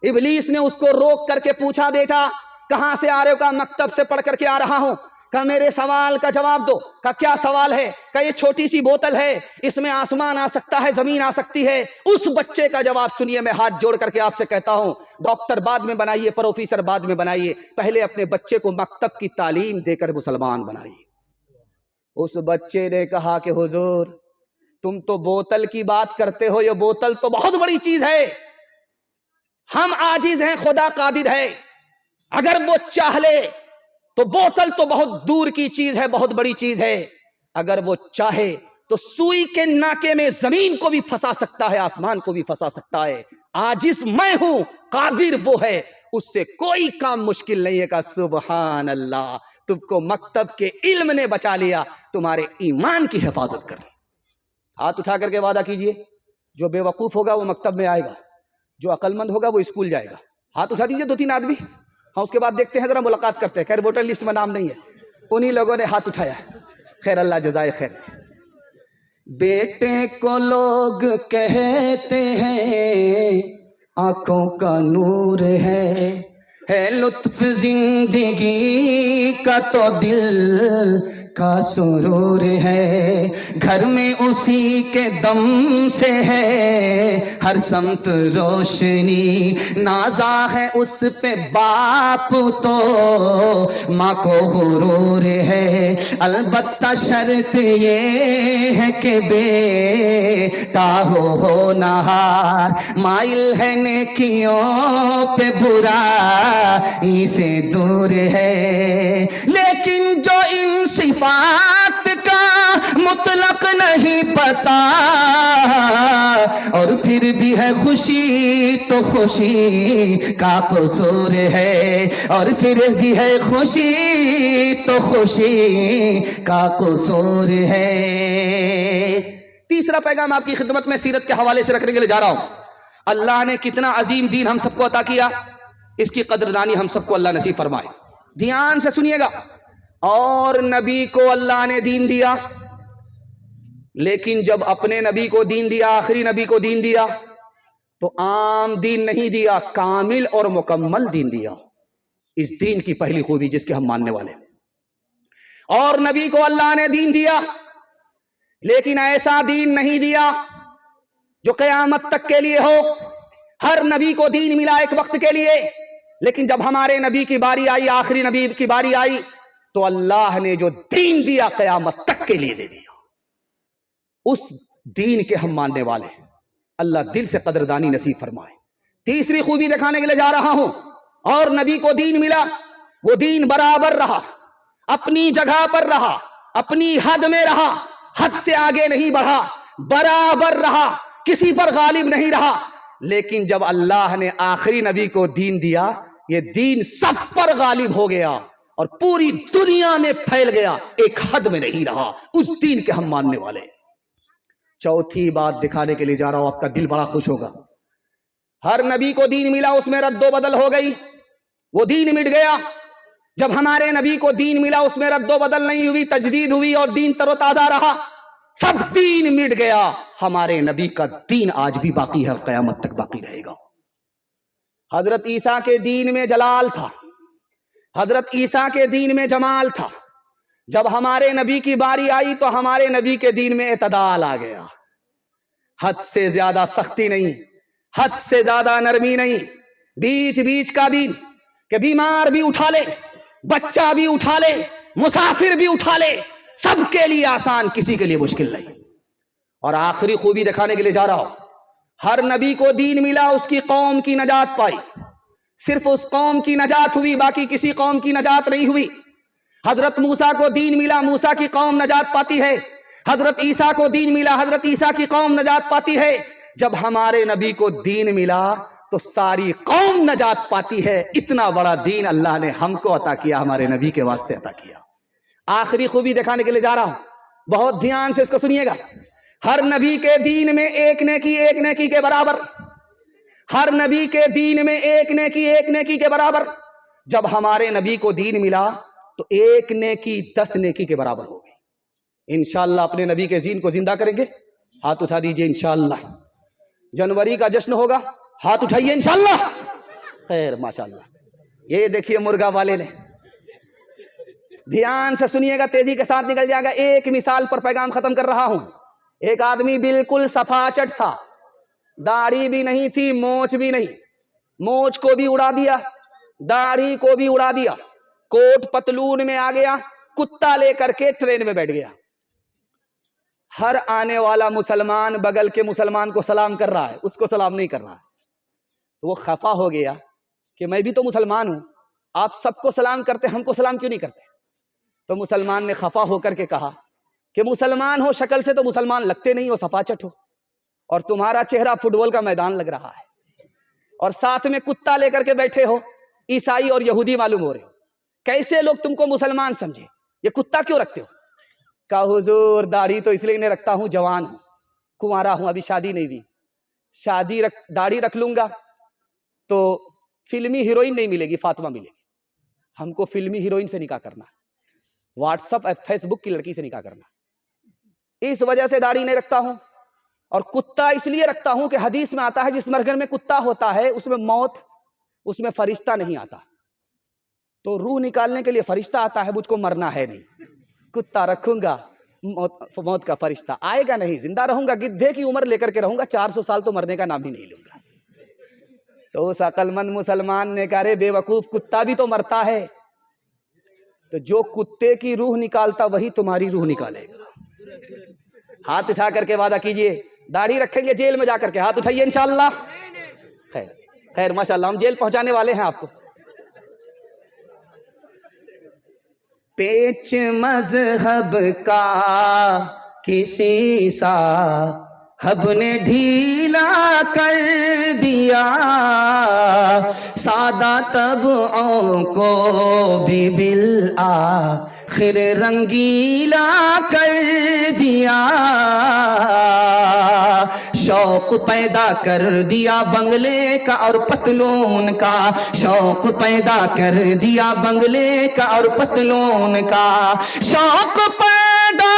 Speaker 1: ابلیس نے اس کو روک کر کے پوچھا بیٹا کہاں سے آ رہے ہو؟ کہا مکتب سے پڑھ کر کے آ رہا ہوں. کہا میرے سوال کا جواب دو. کہا کیا سوال ہے؟ کہا یہ چھوٹی سی بوتل ہے، اس میں آسمان آ سکتا ہے، زمین آ سکتی ہے. اس بچے کا جواب سنیے، میں ہاتھ جوڑ کر کے آپ سے کہتا ہوں، ڈاکٹر بعد میں بنائیے، پروفیسر بعد میں بنائیے، پہلے اپنے بچے کو مکتب کی تعلیم دے کر مسلمان بنائیے. اس بچے نے کہا کہ حضور تم تو بوتل کی بات کرتے ہو، یہ بوتل تو بہت بڑی چیز ہے، ہم عاجز ہیں، خدا قادر ہے، اگر وہ چاہ لے تو بوتل تو بہت دور کی چیز ہے، بہت بڑی چیز ہے، اگر وہ چاہے تو سوئی کے ناکے میں زمین کو بھی پھنسا سکتا ہے، آسمان کو بھی پھنسا سکتا ہے. عاجز میں ہوں، قادر وہ ہے، اس سے کوئی کام مشکل نہیں ہے. کہ سبحان اللہ، تم کو مکتب کے علم نے بچا لیا، تمہارے ایمان کی حفاظت کر لی. ہاتھ اٹھا کر کے وعدہ کیجئے، جو بے وقوف ہوگا وہ مکتب میں آئے گا، جو عقل مند ہوگا وہ اسکول جائے گا. ہاتھ اٹھا دیجئے 2-3 آدمی. ہاں اس کے بعد دیکھتے ہیں، ذرا ملاقات کرتے ہیں. خیر ووٹر لسٹ میں نام نہیں ہے. انہی لوگوں نے ہاتھ اٹھایا. خیر اللہ جزائے خیر. بیٹے کو لوگ کہتے ہیں آنکھوں کا نور ہے لطف زندگی کا تو دل کا سرور ہے. گھر میں اسی کے دم سے ہے ہر سمت روشنی، نازا ہے اس پہ باپ تو ماں کو غرور ہے. البتہ شرط یہ ہے کہ بیٹا ہو ہونہار، مائل ہے نیکیوں پہ برائی سے دور ہے. لیکن جو ان صفات کا مطلق نہیں پتا، اور پھر بھی ہے خوشی تو خوشی کا قصور ہے، اور پھر بھی ہے خوشی تو خوشی کا قصور ہے. تیسرا پیغام آپ کی خدمت میں سیرت کے حوالے سے رکھنے کے لیے جا رہا ہوں. اللہ نے کتنا عظیم دین ہم سب کو عطا کیا، اس کی قدردانی ہم سب کو اللہ نصیب فرمائے. دھیان سے سنیے گا. اور نبی کو اللہ نے دین دیا، لیکن جب اپنے نبی کو دین دیا، آخری نبی کو دین دیا، تو عام دین نہیں دیا، کامل اور مکمل دین دیا. اس دین کی پہلی خوبی جس کے ہم ماننے والے. اور نبی کو اللہ نے دین دیا، لیکن ایسا دین نہیں دیا جو قیامت تک کے لیے ہو. ہر نبی کو دین ملا ایک وقت کے لیے، لیکن جب ہمارے نبی کی باری آئی، آخری نبی کی باری آئی، تو اللہ نے جو دین دیا قیامت تک کے لیے دے دیا. اس دین کے ہم ماننے والے ہیں. اللہ دل سے قدردانی نصیب فرمائے. تیسری خوبی دکھانے کے لیے جا رہا ہوں. اور نبی کو دین ملا، وہ دین برابر رہا، اپنی جگہ پر رہا، اپنی حد میں رہا، حد سے آگے نہیں بڑھا، برابر رہا، کسی پر غالب نہیں رہا. لیکن جب اللہ نے آخری نبی کو دین دیا، یہ دین سب پر غالب ہو گیا اور پوری دنیا میں پھیل گیا، ایک حد میں نہیں رہا. اس دین کے ہم ماننے والے. چوتھی بات دکھانے کے لیے جا رہا ہوں، آپ کا دل بڑا خوش ہوگا. ہر نبی کو دین ملا، اس میں رد و بدل ہو گئی، وہ دین مٹ گیا. جب ہمارے نبی کو دین ملا، اس میں رد و بدل نہیں ہوئی، تجدید ہوئی اور دین تر و تازہ رہا. سب دین مٹ گیا، ہمارے نبی کا دین آج بھی باقی ہے اور قیامت تک باقی رہے گا. حضرت عیسیٰ کے دین میں جلال تھا، حضرت عیسیٰ کے دین میں جمال تھا. جب ہمارے نبی کی باری آئی تو ہمارے نبی کے دین میں اعتدال آ گیا. حد سے زیادہ سختی نہیں، حد سے زیادہ نرمی نہیں، بیچ بیچ کا دین کہ بیمار بھی اٹھا لے، بچہ بھی اٹھا لے, مسافر بھی اٹھا لے, سب کے لیے آسان, کسی کے لیے مشکل نہیں. اور آخری خوبی دکھانے کے لیے جا رہا ہوں, ہر نبی کو دین ملا, اس کی قوم کی نجات پائی, صرف اس قوم کی نجات ہوئی, باقی کسی قوم کی نجات نہیں ہوئی. حضرت موسیٰ کو دین ملا, موسیٰ کی قوم نجات پاتی ہے. حضرت عیسیٰ کو دین ملا, حضرت عیسیٰ کی قوم نجات پاتی ہے. جب ہمارے نبی کو دین ملا تو ساری قوم نجات پاتی ہے. اتنا بڑا دین اللہ نے ہم کو عطا کیا, ہمارے نبی کے واسطے عطا کیا. آخری خوبی دکھانے کے لیے جا رہا ہوں, بہت دھیان سے اس کو سنیے گا. ہر نبی کے دین میں ایک نیکی کے برابر, ہر نبی کے دین میں ایک نیکی کے برابر. جب ہمارے نبی کو دین ملا تو ایک نیکی 10 نیکی کے برابر ہو گئی. انشاءاللہ اپنے نبی کے دین کو زندہ کریں گے, ہاتھ اٹھا دیجئے انشاءاللہ. جنوری کا جشن ہوگا, ہاتھ اٹھائیے انشاءاللہ. خیر ماشاءاللہ. یہ دیکھیے مرغا والے نے, دھیان سے سنیے گا, تیزی کے ساتھ نکل جائے گا. ایک مثال پر پیغام ختم کر رہا ہوں. ایک آدمی بالکل صفاچٹ تھا, داڑھی بھی نہیں تھی, مونچھ بھی نہیں, مونچھ کو بھی اڑا دیا, داڑھی کو بھی اڑا دیا, کوٹ پتلون میں آ گیا, کتا لے کر کے ٹرین میں بیٹھ گیا. ہر آنے والا مسلمان بغل کے مسلمان کو سلام کر رہا ہے, اس کو سلام نہیں کر رہا ہے. وہ خفا ہو گیا کہ میں بھی تو مسلمان ہوں, آپ سب کو سلام کرتے, ہم کو سلام کیوں نہیں کرتے؟ تو مسلمان نے خفا ہو کر کے کہا کہ مسلمان ہو, شکل سے تو مسلمان لگتے نہیں ہو, صفاچٹ ہو, اور تمہارا چہرہ فٹ بال کا میدان لگ رہا ہے, اور ساتھ میں کتا لے کر کے بیٹھے ہو, عیسائی اور یہودی معلوم ہو رہے ہو. کیسے لوگ تم کو مسلمان سمجھے, یہ کتا کیوں رکھتے ہو؟ کہا حضور داڑھی تو اس لیے نہیں رکھتا ہوں, جوان ہوں, کنوارا ہوں, ابھی شادی نہیں ہوئی, داڑھی رکھ لوں گا تو فلمی ہیروئن نہیں ملے گی, فاطمہ ملے گی. ہم کو فلمی ہیروئن سے نکاح کرنا, واٹس ایپ فیس بک کی لڑکی سے نکاح کرنا, اس وجہ سے داڑھی نہیں رکھتا ہوں. اور کتا اس لیے رکھتا ہوں کہ حدیث میں آتا ہے جس مرغن میں کتا ہوتا ہے اس میں موت, اس میں فرشتہ نہیں آتا, تو روح نکالنے کے لیے فرشتہ آتا ہے, مجھ کو مرنا ہے نہیں, کتا رکھوں گا, موت کا فرشتہ آئے گا نہیں, زندہ رہوں گا, گدھے کی عمر لے کر کے رہوں گا, 400 سال تو مرنے کا نام ہی نہیں لوں گا. تو اس عقل مند مسلمان نے کہا رے بے وقوف, کتا بھی تو مرتا ہے, تو جو کتے کی روح نکالتا وہی تمہاری روح نکالے گا. ہاتھ اٹھا کر کے وعدہ کیجئے, داڑھی رکھیں گے جیل میں جا کر کے, ہاتھ اٹھائیے انشاءاللہ. خیر خیر ماشاءاللہ, ہم جیل پہنچانے والے ہیں آپ کو. پیچ مذہب کا کسی صاحب نے ڈھیلا کر دیا, سادہ طبعوں کو بھی بالآخر رنگیلا کر دیا. شوق پیدا کر دیا بنگلے کا اور پتلون کا, شوق پیدا کر دیا بنگلے کا اور پتلون کا, شوق پیدا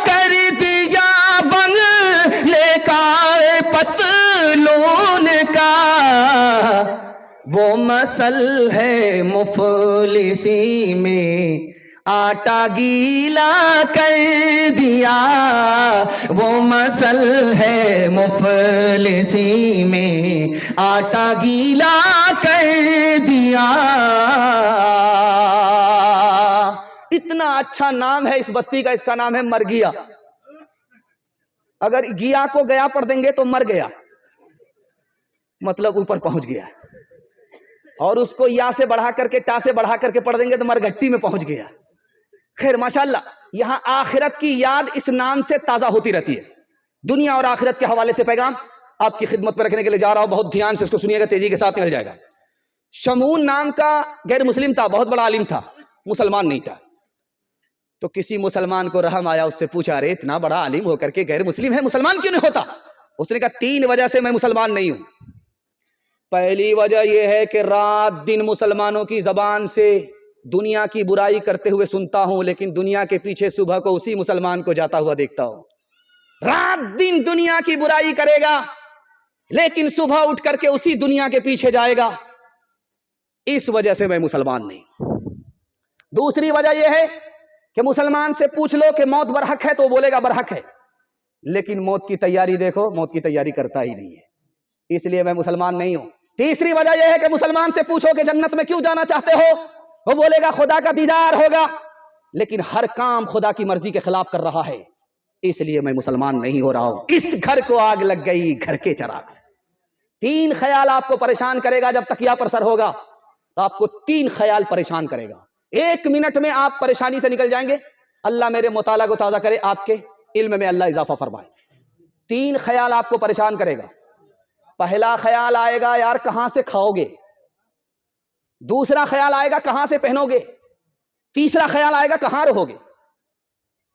Speaker 1: کر دیا بنگلے کا پتلون کا. وہ مسل ہے مفلسی میں آٹا گیلا کر دیا, وہ مسل ہے مفلسی میں آٹا گیلا کر دیا. اتنا اچھا نام ہے اس بستی کا, اس کا نام ہے مرگیا. اگر گیا کو گیا پڑھ دیں گے تو مر گیا, مطلب اوپر پہنچ گیا, اور اس کو یا سے بڑھا کر کے ٹا سے بڑھا کر کے پڑھ دیں گے تو مرگٹی میں پہنچ گیا. خیر ماشاءاللہ, یہاں آخرت کی یاد اس نام سے تازہ ہوتی رہتی ہے. دنیا اور آخرت کے حوالے سے پیغام آپ کی خدمت میں رکھنے کے لیے جا رہا ہوں, بہت دھیان سے اس کو سنیے گا, تیزی کے ساتھ نکل جائے گا. شمون نام کا غیر مسلم تھا, بہت بڑا عالم تھا, مسلمان نہیں تھا. تو کسی مسلمان کو رحم آیا, اس سے پوچھا رے اتنا بڑا عالم ہو کر کے غیر مسلم ہے, مسلمان کیوں نہیں ہوتا؟ اس نے کہا 3 وجہ سے میں مسلمان نہیں ہوں. پہلی وجہ یہ ہے کہ رات دن مسلمانوں کی زبان سے دنیا کی برائی کرتے ہوئے سنتا ہوں, لیکن دنیا کے پیچھے صبح کو اسی مسلمان کو جاتا ہوا دیکھتا ہوں. رات دن دنیا کی برائی کرے گا لیکن صبح اٹھ کر کے اسی دنیا کے پیچھے جائے گا, اس وجہ سے میں مسلمان نہیں. دوسری وجہ یہ ہے کہ مسلمان سے پوچھ لو کہ موت برحق ہے تو وہ بولے گا برحق ہے, لیکن موت کی تیاری دیکھو, موت کی تیاری کرتا ہی نہیں ہے, اس لیے میں مسلمان نہیں ہوں. تیسری وجہ یہ ہے کہ مسلمان سے پوچھو کہ جنت میں کیوں جانا چاہتے ہو, وہ بولے گا خدا کا دیدار ہوگا، لیکن ہر کام خدا کی مرضی کے خلاف کر رہا ہے، اس لیے میں مسلمان نہیں ہو رہا ہوں۔ اس گھر کو آگ لگ گئی گھر کے چراغ سے۔ 3 خیال آپ کو پریشان کرے گا، جب تکیہ پر سر ہوگا تو آپ کو 3 خیال پریشان کرے گا۔ 1 منٹ میں آپ پریشانی سے نکل جائیں گے۔ اللہ میرے مطالعہ کو تازہ کرے، آپ کے علم میں اللہ اضافہ فرمائے۔ 3 خیال آپ کو پریشان کرے گا۔ پہلا خیال آئے گا یار کہاں سے کھاؤ گے، دوسرا خیال آئے گا کہاں سے پہنو گے، تیسرا خیال آئے گا کہاں رہو گے۔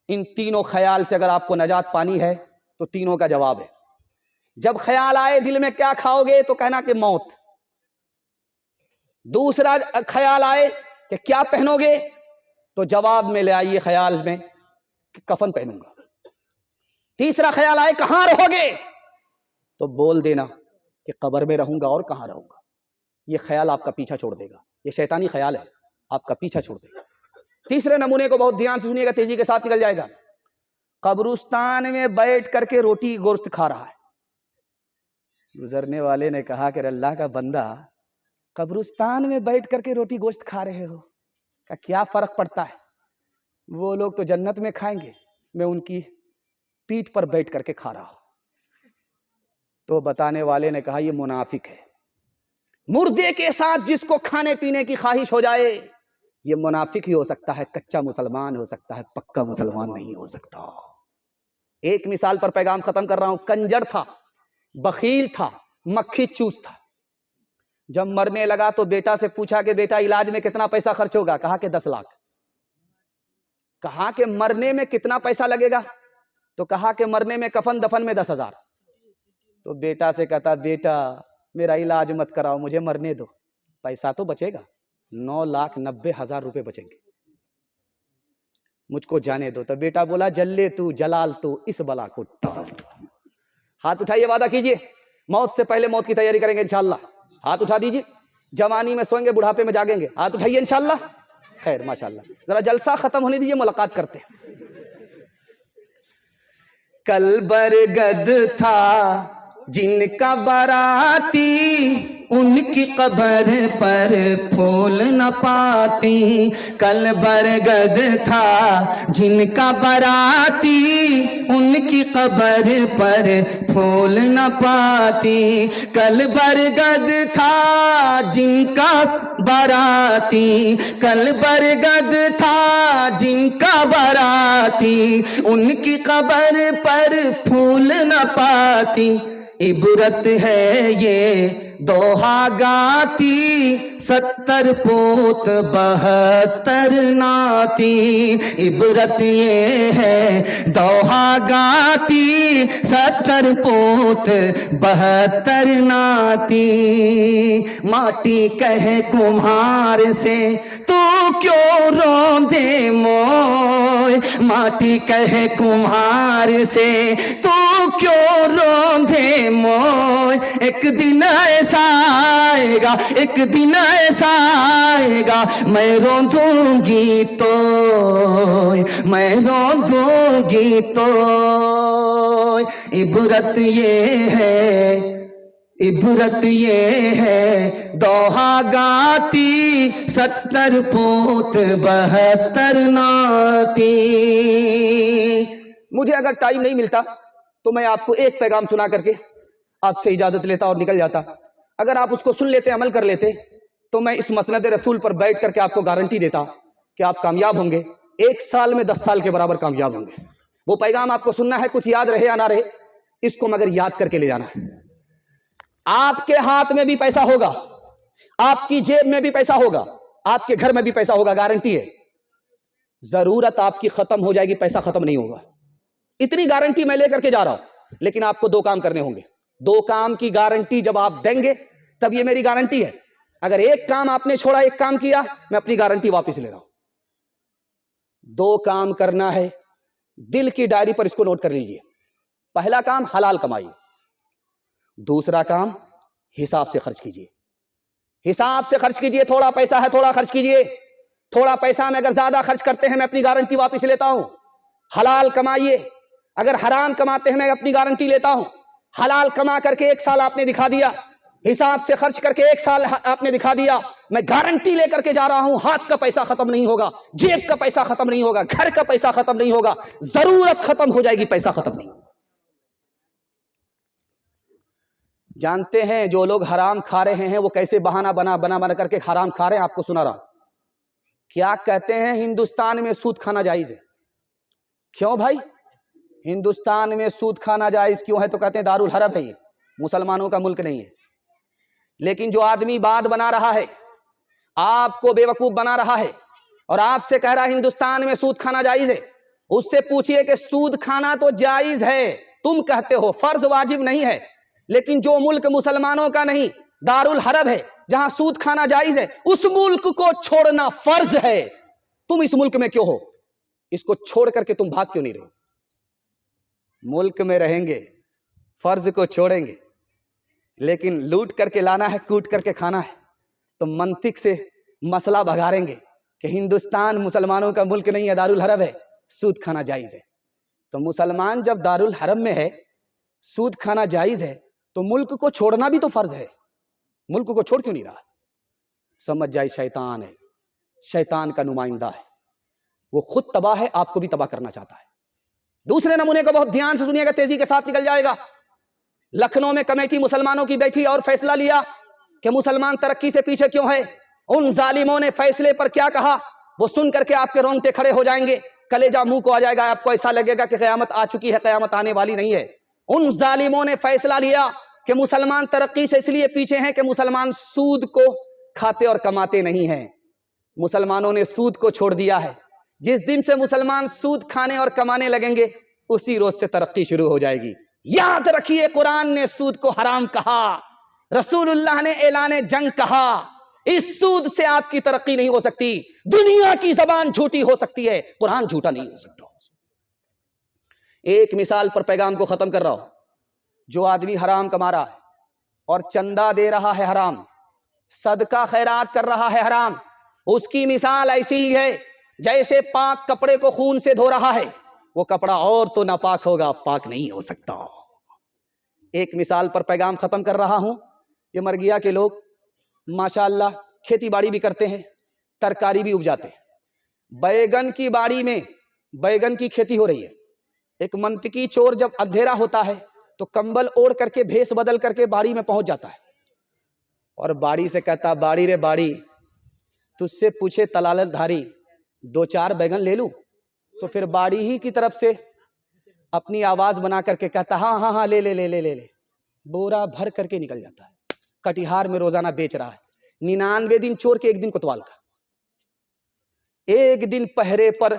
Speaker 1: ان تینوں خیال سے اگر آپ کو نجات پانی ہے تو تینوں کا جواب ہے۔ جب خیال آئے دل میں کیا کھاؤ گے تو کہنا کہ موت، دوسرا خیال آئے کہ کیا پہنو گے تو جواب میں لے آئیے خیال میں کہ کفن پہنوں گا، تیسرا خیال آئے کہاں رہو گے تو بول دینا کہ قبر میں رہوں گا اور کہاں رہوں گا۔ یہ خیال آپ کا پیچھا چھوڑ دے گا، یہ شیطانی خیال ہے، آپ کا پیچھا چھوڑ دے گا۔ تیسرے نمونے کو بہت دھیان سے سنیے گا، تیزی کے ساتھ نکل جائے گا۔ قبرستان میں بیٹھ کر کے روٹی گوشت کھا رہا ہے۔ گزرنے والے نے کہا کہ اللہ کا بندہ قبرستان میں بیٹھ کر کے روٹی گوشت کھا رہے ہو، کہ کیا فرق پڑتا ہے، وہ لوگ تو جنت میں کھائیں گے، میں ان کی پیٹھ پر بیٹھ کر کے کھا رہا ہوں۔ تو بتانے والے نے کہا یہ منافق ہے۔ مردے کے ساتھ جس کو کھانے پینے کی خواہش ہو جائے یہ منافق ہی ہو سکتا ہے، کچا مسلمان ہو سکتا ہے، پکا مسلمان نہیں ہو سکتا۔ ایک مثال پر پیغام ختم کر رہا ہوں۔ کنجر تھا، بخیل تھا، مکھی چوس تھا۔ جب مرنے لگا تو بیٹا سے پوچھا کہ بیٹا علاج میں کتنا پیسہ خرچ ہوگا؟ کہا کہ 10 لاکھ۔ کہا کہ مرنے میں کتنا پیسہ لگے گا؟ تو کہا کہ مرنے میں کفن دفن میں 10,000۔ تو بیٹا سے کہتا بیٹا میرا علاج مت کراؤ، مجھے مرنے دو، پیسہ تو بچے گا، 9,90,000 روپے بچیں گے، مجھ کو جانے دو۔ تو بیٹا بولا جلے تو جلال تو اس بلا کو ٹال تو۔ ہاتھ اٹھائیے، وعدہ کیجئے موت سے پہلے موت کی تیاری کریں گے انشاءاللہ۔ ہاتھ اٹھا دیجئے، جوانی میں سوئیں گے بڑھاپے میں جاگیں گے، ہاتھ اٹھائیے انشاءاللہ۔ خیر ماشاءاللہ، ذرا جلسہ ختم ہونے دیجئے، ملاقات کرتے ہیں۔ کل برگد تھا جن کا باراتی، ان کی قبر پر پھول نہ پاتی۔ کل برگد تھا جن کا باراتی، ان کی قبر پر پھول نہ پاتی۔ کل برگد تھا جن کا باراتی، کل برگد تھا جن کا باراتی، ان کی قبر پر پھول نہ پاتی۔ عبرت ہے یہ دوہا گاتی، 70 پوت 72 ناتی۔ عبرت یہ ہے دوہا گاتی، 70 پوت 72 ناتی۔ ماٹی کہے کمہار سے تو کیوں روندے موئے، ماٹی کہے کمہار سے تو کیوں روندے موئے۔ ایک دن ایسا آئے گا، ایک دن ایسا آئے گا، میں روندوں گی تو، میں روندوں گی تو۔ عبرت یہ ہے، عبرت یہ ہے دوہا گاتی، 70 پوت 72 ناتی۔ مجھے اگر ٹائم نہیں ملتا تو میں آپ کو ایک پیغام سنا کر کے آپ سے اجازت لیتا اور نکل جاتا۔ اگر آپ اس کو سن لیتے، عمل کر لیتے، تو میں اس مسند رسول پر بیٹھ کر کے آپ کو گارنٹی دیتا کہ آپ کامیاب ہوں گے، 1 سال میں 10 سال کے برابر کامیاب ہوں گے۔ وہ پیغام آپ کو سننا ہے، کچھ یاد رہے یا نہ رہے، اس کو مگر یاد کر کے لے جانا ہے۔ آپ کے ہاتھ میں بھی پیسہ ہوگا، آپ کی جیب میں بھی پیسہ ہوگا، آپ کے گھر میں بھی پیسہ ہوگا، گارنٹی ہے۔ ضرورت آپ کی ختم ہو جائے گی، پیسہ ختم نہیں ہوگا، اتنی گارنٹی میں لے کر کے جا رہا ہوں۔ لیکن آپ کو 2 کام کرنے ہوں گے۔ 2 کام کی گارنٹی جب آپ دیں گے تب یہ میری گارنٹی ہے۔ اگر ایک کام آپ نے چھوڑا، ایک کام کیا، میں اپنی گارنٹی واپس لے رہا ہوں۔ 2 کام کرنا ہے، دل کی ڈائری پر اس کو نوٹ کر لیجئے۔ پہلا کام حلال کمائیے، دوسرا کام حساب سے خرچ کیجئے۔ حساب سے خرچ کیجئے، تھوڑا پیسہ ہے تھوڑا خرچ کیجئے، تھوڑا پیسہ میں اگر زیادہ خرچ کرتے ہیں میں اپنی گارنٹی واپس لیتا ہوں۔ حلال کمائیے، اگر حرام کماتے ہیں میں اپنی گارنٹی لیتا ہوں۔ حلال کما کر کے 1 سال آپ نے دکھا دیا، حساب سے خرچ کر کے 1 سال آپ نے دکھا دیا، میں گارنٹی لے کر کے جا رہا ہوں، ہاتھ کا پیسہ ختم نہیں ہوگا، جیب کا پیسہ ختم نہیں ہوگا، گھر کا پیسہ ختم نہیں ہوگا، ضرورت ختم ہو جائے گی، پیسہ ختم نہیں ہوگا۔ جانتے ہیں جو لوگ حرام کھا رہے ہیں وہ کیسے بہانہ بنا کر کے حرام کھا رہے ہیں؟ آپ کو سنا رہا ہوں۔ کیا کہتے ہیں ہندوستان میں سود کھانا جائز ہے۔ کیوں بھائی ہندوستان میں سود کھانا جائز کیوں ہے؟ تو کہتے ہیں دارالحرب ہے، یہ مسلمانوں کا ملک نہیں ہے۔ لیکن جو آدمی بات بنا رہا ہے، آپ کو بیوقوف بنا رہا ہے اور آپ سے کہہ رہا ہے ہندوستان میں سود کھانا جائز ہے، اس سے پوچھئے کہ سود کھانا تو جائز ہے، تم کہتے ہو فرض واجب نہیں ہے، لیکن جو ملک مسلمانوں کا نہیں، دارالحرب ہے، جہاں سود کھانا جائز ہے، اس ملک کو چھوڑنا فرض ہے۔ تم اس ملک میں کیوں ہو؟ اس کو چھوڑ کر کے تم بھاگ کیوں نہیں رہے؟ ملک میں رہیں گے، فرض کو چھوڑیں گے، لیکن لوٹ کر کے لانا ہے، کوٹ کر کے کھانا ہے، تو منطق سے مسئلہ بگاڑیں گے کہ ہندوستان مسلمانوں کا ملک نہیں ہے، دارالحرب ہے، سود کھانا جائز ہے۔ تو مسلمان جب دارالحرب میں ہے، سود کھانا جائز ہے، تو ملک کو چھوڑنا بھی تو فرض ہے، ملک کو چھوڑ کیوں نہیں رہا؟ سمجھ جائے شیطان ہے، شیطان کا نمائندہ ہے، وہ خود تباہ ہے، آپ کو بھی تباہ کرنا چاہتا ہے۔ دوسرے نمونے کو بہت دھیان سے سنیے گا، تیزی کے ساتھ نکل جائے گا۔ لکھنؤ میں کمیٹی مسلمانوں کی بیٹھی اور فیصلہ لیا کہ مسلمان ترقی سے پیچھے کیوں ہے۔ ان ظالموں نے فیصلے پر کیا کہا وہ سن کر کے آپ کے رونگٹے کھڑے ہو جائیں گے، کلیجہ منہ کو آ جائے گا، آپ کو ایسا لگے گا کہ قیامت آ چکی ہے، قیامت آنے والی نہیں ہے۔ ان ظالموں نے فیصلہ لیا کہ مسلمان ترقی سے اس لیے پیچھے ہیں کہ مسلمان سود کو کھاتے اور کماتے نہیں ہیں۔ مسلمانوں نے سود کو چھوڑ دیا ہے۔ جس دن سے مسلمان سود کھانے اور کمانے لگیں گے، اسی روز سے ترقی شروع ہو جائے گی۔ یاد رکھیے، قرآن نے سود کو حرام کہا، رسول اللہ نے اعلان جنگ کہا۔ اس سود سے آپ کی ترقی نہیں ہو سکتی۔ دنیا کی زبان جھوٹی ہو سکتی ہے، قرآن جھوٹا نہیں ہو سکتا۔ ایک مثال پر پیغام کو ختم کر رہا ہوں۔ جو آدمی حرام کما رہا ہے اور چندہ دے رہا ہے حرام، صدقہ خیرات کر رہا ہے حرام، اس کی مثال ایسی ہی ہے جیسے پاک کپڑے کو خون سے دھو رہا ہے، وہ کپڑا اور تو ناپاک ہوگا، پاک نہیں ہو سکتا۔ ایک مثال پر پیغام ختم کر رہا ہوں۔ یہ مرگیا کے لوگ ماشاءاللہ کھیتی باڑی بھی کرتے ہیں، ترکاری بھی اگجاتے ہیں۔ بیگن کی باڑی میں بیگن کی کھیتی ہو رہی ہے۔ ایک منطقی چور جب اندھیرا ہوتا ہے تو کمبل اوڑھ کر کے بھیس بدل کر کے باڑی میں پہنچ جاتا ہے اور باڑی سے کہتا، باڑی رے باڑی، تجھ سے پوچھے تلالت دھاری، 2-4 بیگن لے لوں؟ تو پھر باڑی ہی کی طرف سے اپنی آواز بنا کر کے کہتا، ہاں ہاں ہاں لے لے لے لے لے لے، بورا بھر کر کے نکل جاتا ہے۔ کٹیہار میں روزانہ بیچ رہا ہے۔ 99 دن چور کے 1 دن کوتوال کا۔ ایک دن پہرے پر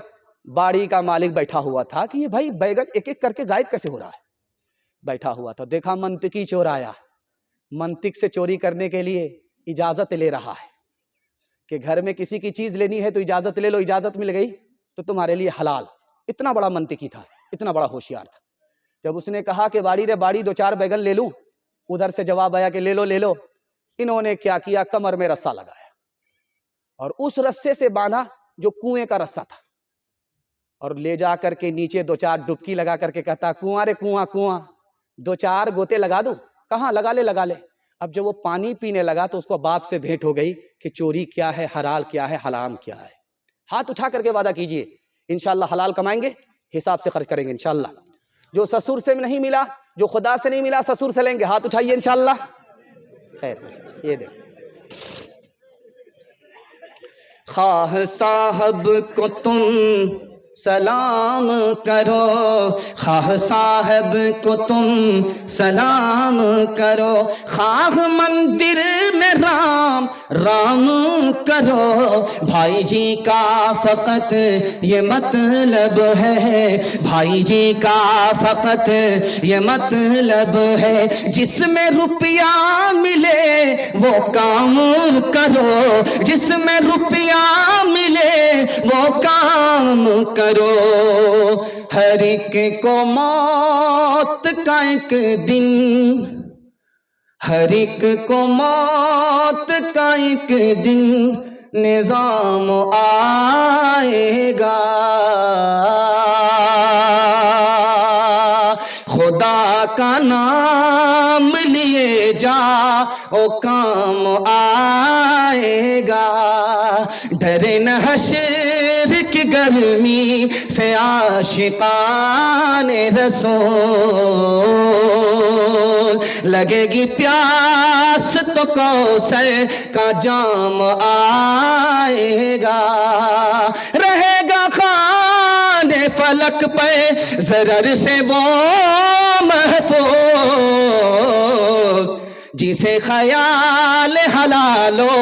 Speaker 1: باڑی کا مالک بیٹھا ہوا تھا کہ یہ بھائی بیگن ایک ایک کر کے غائب کیسے ہو رہا ہے۔ بیٹھا ہوا تھا، دیکھا منطقی چور آیا، منطق سے چوری کرنے کے لیے اجازت لے رہا ہے کہ گھر میں کسی کی چیز لینی ہے تو اجازت لے لو، اجازت مل گئی تو تمہارے لیے حلال۔ اتنا بڑا منطقی تھا، اتنا بڑا ہوشیار تھا۔ جب اس نے کہا کہ باڑی رے باڑی 2-4 بیگن لے لوں، ادھر سے جواب آیا کہ لے لو لے لو۔ انہوں نے کیا کیا، کمر میں رسا لگایا اور اس رسے سے باندھا جو کنویں کا رسا تھا، اور لے جا کر کے نیچے 2-4 ڈبکی لگا کر کے کہتا، کنواں رے کنواں کنواں، 2-4 گوتے لگا دوں؟ کہاں، لگا لے لگا لے۔ اب جب وہ پانی پینے لگا تو اس کو باپ سے بھیٹ ہو گئی کہ چوری کیا ہے، حلال کیا ہے، حرام کیا ہے۔ ہاتھ اٹھا کر کے وعدہ کیجئے، انشاءاللہ حلال کمائیں گے، حساب سے خرچ کریں گے انشاءاللہ۔ جو سسر سے نہیں ملا، جو خدا سے نہیں ملا، سسر سے لیں گے، ہاتھ اٹھائیے انشاءاللہ۔ خیر، یہ دیکھ، خواہ صاحب کو تم سلام کرو، خواہ صاحب کو تم سلام کرو، خواہ مندر میں رام رام کرو، بھائی جی کا فقط یہ مطلب ہے، بھائی جی کا فقط یہ مطلب ہے، جس میں روپیہ ملے وہ کام کرو، جس میں روپیہ ملے وہ کام کرو، ہر ایک کو موت کا ایک دن، ہر ایک کو موت کا ایک دن نظام آئے گا، خدا کا نام لیے جا او کام آئے گا، ڈرے نہ حشر کی گرمی سے عاشقان رسول، لگے گی پیاس تو کوثر کا جام آئے گا، رہے گا خانے فلک پہ ضرر سے وہ محفوظ، جسے خیال حلال و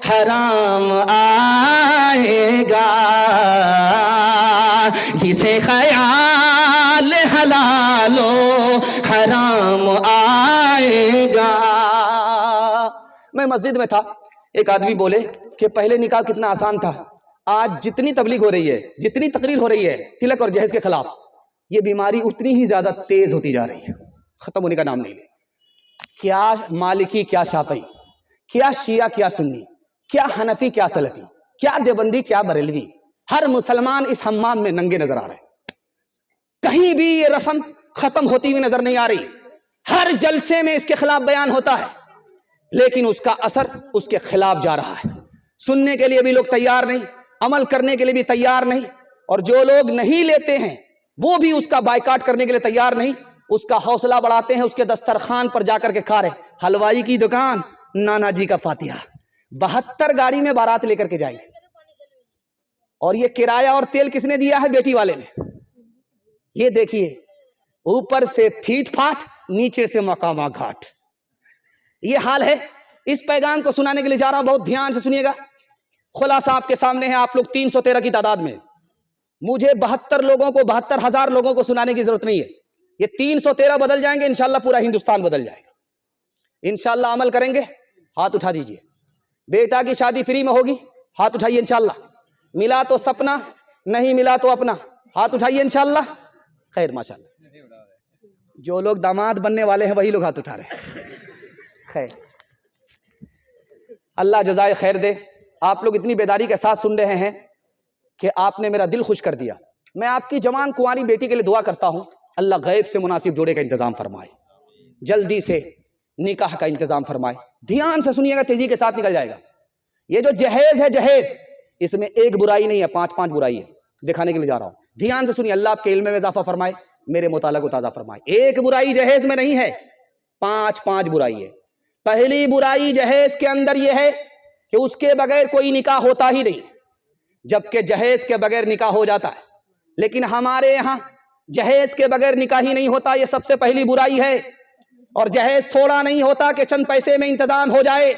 Speaker 1: حرام آئے گا، جسے خیال حلال و حرام آئے گا۔ میں مسجد میں تھا، ایک آدمی بولے کہ پہلے نکاح کتنا آسان تھا، آج جتنی تبلیغ ہو رہی ہے، جتنی تقریر ہو رہی ہے تلک اور جہیز کے خلاف، یہ بیماری اتنی ہی زیادہ تیز ہوتی جا رہی ہے، ختم ہونے کا نام نہیں لے۔ کیا مالکی کیا شافعی، کیا شیعہ کیا سنی، کیا حنفی کیا سلفی، کیا دیوبندی کیا بریلوی، ہر مسلمان اس حمام میں ننگے نظر آ رہے ہیں، کہیں بھی یہ رسم ختم ہوتی ہوئی نظر نہیں آ رہی، ہر جلسے میں اس کے خلاف بیان ہوتا ہے، لیکن اس کا اثر اس کے خلاف جا رہا ہے، سننے کے لیے بھی لوگ تیار نہیں، عمل کرنے کے لیے بھی تیار نہیں، اور جو لوگ نہیں لیتے ہیں وہ بھی اس کا بائیکاٹ کرنے کے لیے تیار نہیں، اس کا حوصلہ بڑھاتے ہیں، اس کے دسترخوان پر جا کر کے کھا رہے، حلوائی کی دکان نانا جی کا فاتحہ، 72 گاڑی میں بارات لے کر کے جائیں گے، اور یہ کرایہ اور تیل کس نے دیا ہے؟ بیٹی والے نے۔ یہ دیکھیے، اوپر سے ٹھیٹ پھاٹ، نیچے سے مقامہ گھاٹ، یہ حال ہے۔ اس پیغام کو سنانے کے لیے جا رہا ہوں، بہت دھیان سے سنیے گا، خلاصہ آپ کے سامنے ہے، آپ لوگ 313 کی تعداد میں، مجھے 72 لوگوں کو 72,000 لوگوں کو سنانے کی ضرورت نہیں ہے، یہ 313 بدل جائیں گے، انشاءاللہ پورا ہندوستان بدل جائے گا، انشاءاللہ عمل کریں گے، ہاتھ اٹھا دیجئے۔ بیٹا کی شادی فری میں ہوگی، ہاتھ اٹھائیے انشاءاللہ، ملا تو سپنا، نہیں ملا تو اپنا، ہاتھ اٹھائیے انشاءاللہ، خیر ماشاءاللہ، جو لوگ داماد بننے والے ہیں وہی لوگ ہاتھ اٹھا رہے ہیں، خیر اللہ جزائے خیر دے۔ آپ لوگ اتنی بیداری کے ساتھ سن رہے ہیں کہ آپ نے میرا دل خوش کر دیا۔ میں آپ کی جوان کنواری بیٹی کے لیے دعا کرتا ہوں، اللہ غیب سے مناسب جوڑے کا انتظام فرمائے، جلدی سے نکاح کا انتظام فرمائے۔ دھیان سے سنیے گا، تیزی کے ساتھ نکل جائے گا۔ یہ جو جہیز ہے، جہیز، اس میں ایک برائی نہیں ہے، 5 برائی ہے، دکھانے کے لیے جا رہا ہوں، دھیان سے سنیے، اللہ آپ کے علم میں اضافہ فرمائے، میرے مطالعہ کو تازہ فرمائے۔ ایک برائی جہیز میں نہیں ہے، 5 برائی ہے۔ پہلی برائی جہیز کے اندر یہ ہے کہ اس کے بغیر کوئی نکاح ہوتا ہی نہیں، جبکہ جہیز کے بغیر نکاح ہو جاتا ہے، لیکن ہمارے یہاں جہیز کے بغیر نکاح ہی نہیں ہوتا، یہ سب سے پہلی برائی ہے۔ اور جہیز تھوڑا نہیں ہوتا کہ چند پیسے میں انتظام ہو جائے،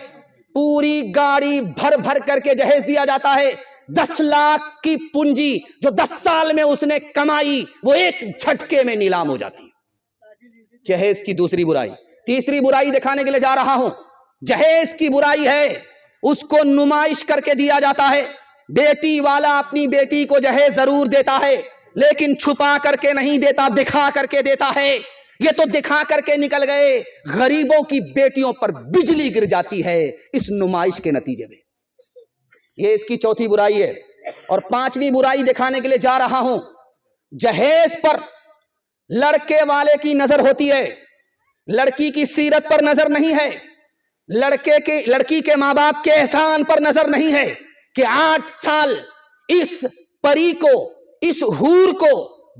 Speaker 1: پوری گاڑی بھر بھر کر کے جہیز دیا جاتا ہے، 10 لاکھ کی پونجی جو 10 سال میں اس نے کمائی وہ ایک جھٹکے میں نیلام ہو جاتی ہے۔ جہیز کی دوسری برائی۔ تیسری برائی دکھانے کے لیے جا رہا ہوں، جہیز کی برائی ہے اس کو نمائش کر کے دیا جاتا ہے۔ بیٹی والا اپنی بیٹی کو جہیز ضرور دیتا ہے، لیکن چھپا کر کے نہیں دیتا، دکھا کر کے دیتا ہے۔ یہ تو دکھا کر کے نکل گئے، غریبوں کی بیٹیوں پر بجلی گر جاتی ہے اس نمائش کے نتیجے میں۔ یہ اس کی چوتھی برائی ہے۔ اور 5ویں برائی دکھانے کے لیے جا رہا ہوں، جہیز پر لڑکے والے کی نظر ہوتی ہے، لڑکی کی سیرت پر نظر نہیں ہے، لڑکی کے ماں باپ کے احسان پر نظر نہیں ہے کہ 8 سال اس پری کو، اس حور کو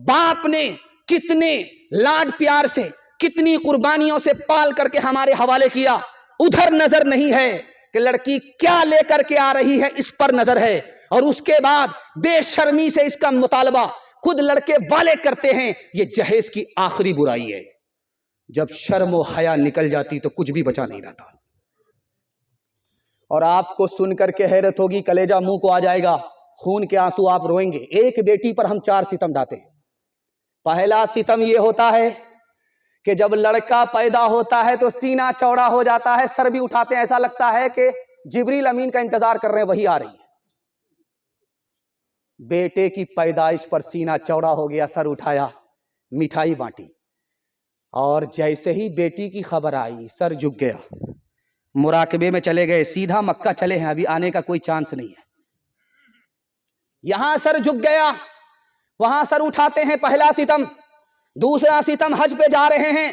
Speaker 1: باپ نے کتنے لاڈ پیار سے، کتنی قربانیوں سے پال کر کے ہمارے حوالے کیا، ادھر نظر نہیں ہے کہ لڑکی کیا لے کر کے آ رہی ہے، اس پر نظر ہے۔ اور اس کے بعد بے شرمی سے اس کا مطالبہ خود لڑکے والے کرتے ہیں، یہ جہیز کی آخری برائی ہے۔ جب شرم و حیا نکل جاتی تو کچھ بھی بچا نہیں رہتا۔ اور آپ کو سن کر کے حیرت ہوگی، کلیجہ منہ کو آ جائے گا، خون کے آنسو آپ روئیں گے۔ ایک بیٹی پر ہم 4 ستم ڈھاتے ہیں۔ پہلا ستم یہ ہوتا ہے کہ جب لڑکا پیدا ہوتا ہے تو سینہ چوڑا ہو جاتا ہے، سر بھی اٹھاتے ہیں، ایسا لگتا ہے کہ جبریل امین کا انتظار کر رہے ہیں، وہی آ رہی ہے۔ بیٹے کی پیدائش پر سینہ چوڑا ہو گیا، سر اٹھایا، مٹھائی بانٹی، اور جیسے ہی بیٹی کی خبر آئی سر جھک گیا، مراقبے میں چلے گئے، سیدھا مکہ چلے ہیں، ابھی آنے کا کوئی چانس نہیں ہے۔ یہاں سر جھک گیا، وہاں سر اٹھاتے ہیں، پہلا ستم۔ دوسرا ستم، حج پہ جا رہے ہیں،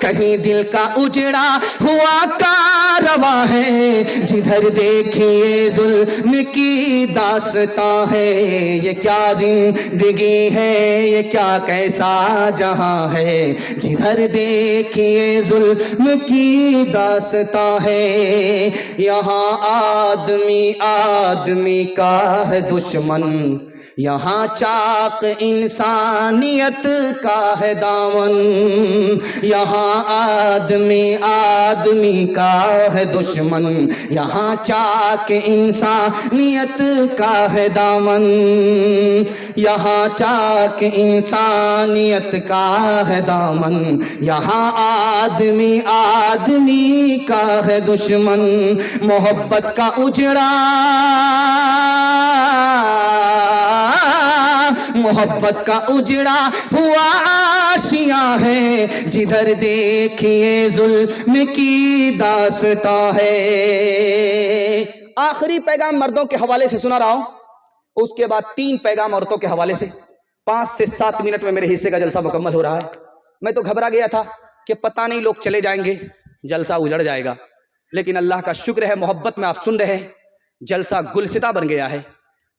Speaker 1: کہیں دل کا اجڑا ہوا کارواں ہے، جدھر دیکھیے ظلم کی داستان ہے، یہ کیا زندگی ہے، یہ کیا کیسا جہاں ہے، جدھر دیکھیے ظلم کی داستان ہے، یہاں آدمی آدمی کا ہے دشمن، یہاں چاک انسانیت کا ہے دامن، یہاں آدمی آدمی کا ہے دشمن، یہاں چاک انسانیت کا ہے دامن، یہاں چاک انسانیت کا ہے دامن، یہاں آدمی آدمی کا ہے دشمن، محبت کا اجڑا محبت کا اجڑا ہوا آشیاں ہے، جدھر دیکھیے ظلم کی داستان ہے۔ آخری پیغام مردوں کے حوالے سے سنا رہا ہوں، اس کے بعد 3 پیغام عورتوں کے حوالے سے۔ 5 سے 7 منٹ میں میرے حصے کا جلسہ مکمل ہو رہا ہے۔ میں تو گھبرا گیا تھا کہ پتہ نہیں لوگ چلے جائیں گے، جلسہ اجڑ جائے گا، لیکن اللہ کا شکر ہے محبت میں آپ سن رہے ہیں، جلسہ گلستہ بن گیا ہے۔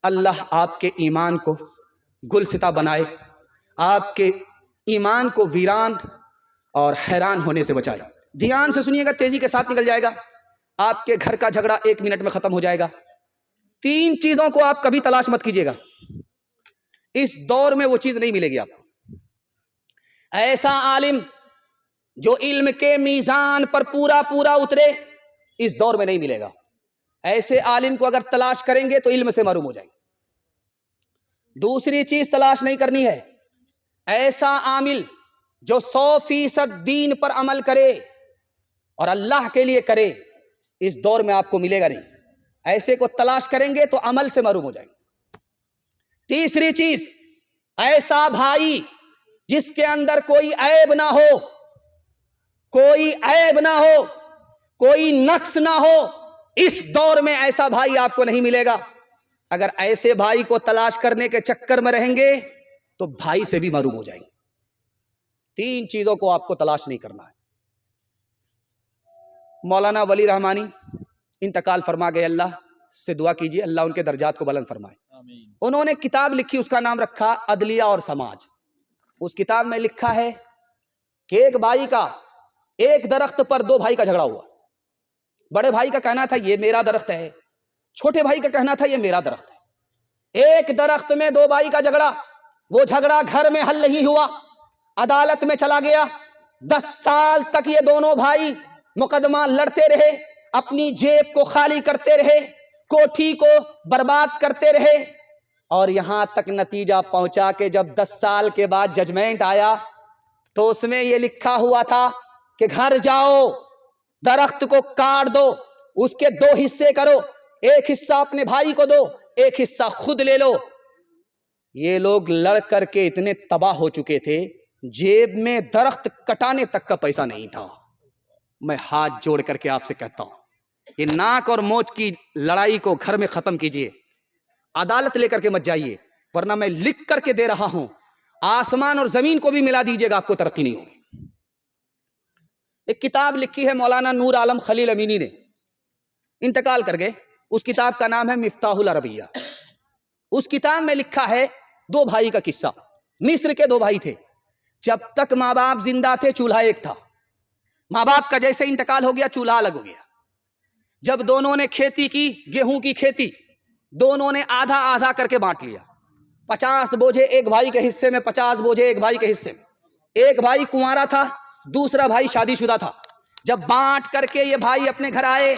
Speaker 1: اللہ آپ کے ایمان کو گلستہ بنائے، آپ کے ایمان کو ویران اور حیران ہونے سے بچائے۔ دھیان سے سنیے گا، تیزی کے ساتھ نکل جائے گا، آپ کے گھر کا جھگڑا 1 منٹ میں ختم ہو جائے گا۔ 3 چیزوں کو آپ کبھی تلاش مت کیجیے گا، اس دور میں وہ چیز نہیں ملے گی آپ کو۔ ایسا عالم جو علم کے میزان پر پورا پورا اترے، اس دور میں نہیں ملے گا۔ ایسے عالم کو اگر تلاش کریں گے تو علم سے محروم ہو جائیں گے۔ دوسری چیز تلاش نہیں کرنی ہے، ایسا عامل جو 100% دین پر عمل کرے اور اللہ کے لیے کرے، اس دور میں آپ کو ملے گا نہیں۔ ایسے کو تلاش کریں گے تو عمل سے محروم ہو جائیں گے۔ تیسری چیز، ایسا بھائی جس کے اندر کوئی عیب نہ ہو، کوئی عیب نہ ہو، کوئی نقص نہ ہو، اس دور میں ایسا بھائی آپ کو نہیں ملے گا۔ اگر ایسے بھائی کو تلاش کرنے کے چکر میں رہیں گے تو بھائی سے بھی محروم ہو جائیں گے۔ 3 چیزوں کو آپ کو تلاش نہیں کرنا ہے۔ مولانا ولی رحمانی انتقال فرما گئے، اللہ سے دعا کیجیے اللہ ان کے درجات کو بلند فرمائے۔ انہوں نے کتاب لکھی، اس کا نام رکھا عدلیہ اور سماج۔ اس کتاب میں لکھا ہے کہ ایک بھائی کا، ایک درخت پر 2 بھائی کا جھگڑا ہوا۔ بڑے بھائی کا کہنا تھا یہ میرا درخت ہے، چھوٹے بھائی کا کہنا تھا یہ میرا درخت ہے۔ ایک درخت میں 2 بھائی کا جھگڑا، وہ جھگڑا گھر میں حل نہیں ہوا، عدالت میں چلا گیا۔ 10 سال تک یہ دونوں بھائی مقدمہ لڑتے رہے، اپنی جیب کو خالی کرتے رہے، کوٹھی کو برباد کرتے رہے، اور یہاں تک نتیجہ پہنچا کہ جب 10 سال کے بعد ججمنٹ آیا تو اس میں یہ لکھا ہوا تھا کہ گھر جاؤ، درخت کو کاٹ دو، اس کے 2 حصے کرو، ایک حصہ اپنے بھائی کو دو، ایک حصہ خود لے لو۔ یہ لوگ لڑ کر کے اتنے تباہ ہو چکے تھے، جیب میں درخت کٹانے تک کا پیسہ نہیں تھا۔ میں ہاتھ جوڑ کر کے آپ سے کہتا ہوں، یہ ناک اور موچ کی لڑائی کو گھر میں ختم کیجئے، عدالت لے کر کے مت جائیے، ورنہ میں لکھ کر کے دے رہا ہوں، آسمان اور زمین کو بھی ملا دیجئے گا، آپ کو ترقی نہیں ہوگی۔ ایک کتاب لکھی ہے مولانا نور عالم خلیل امینی نے، انتقال کر گئے۔ اس کتاب کا نام ہے مفتاح العربیہ۔ اس کتاب میں لکھا ہے 2 بھائی کا قصہ۔ مصر کے 2 بھائی تھے، جب تک ماں باپ زندہ تھے چولہا ایک تھا، ماں باپ کا جیسے انتقال ہو گیا چولہا الگ ہو گیا۔ جب دونوں نے کھیتی کی، گیہوں کی کھیتی، دونوں نے آدھا آدھا کر کے بانٹ لیا۔ 50 بوجھے ایک بھائی کے حصے میں، 50 بوجھے ایک بھائی کے حصے میں۔ ایک بھائی کنوارا تھا، دوسرا بھائی شادی شدہ تھا۔ جب بانٹ کر کے یہ بھائی اپنے گھر آئے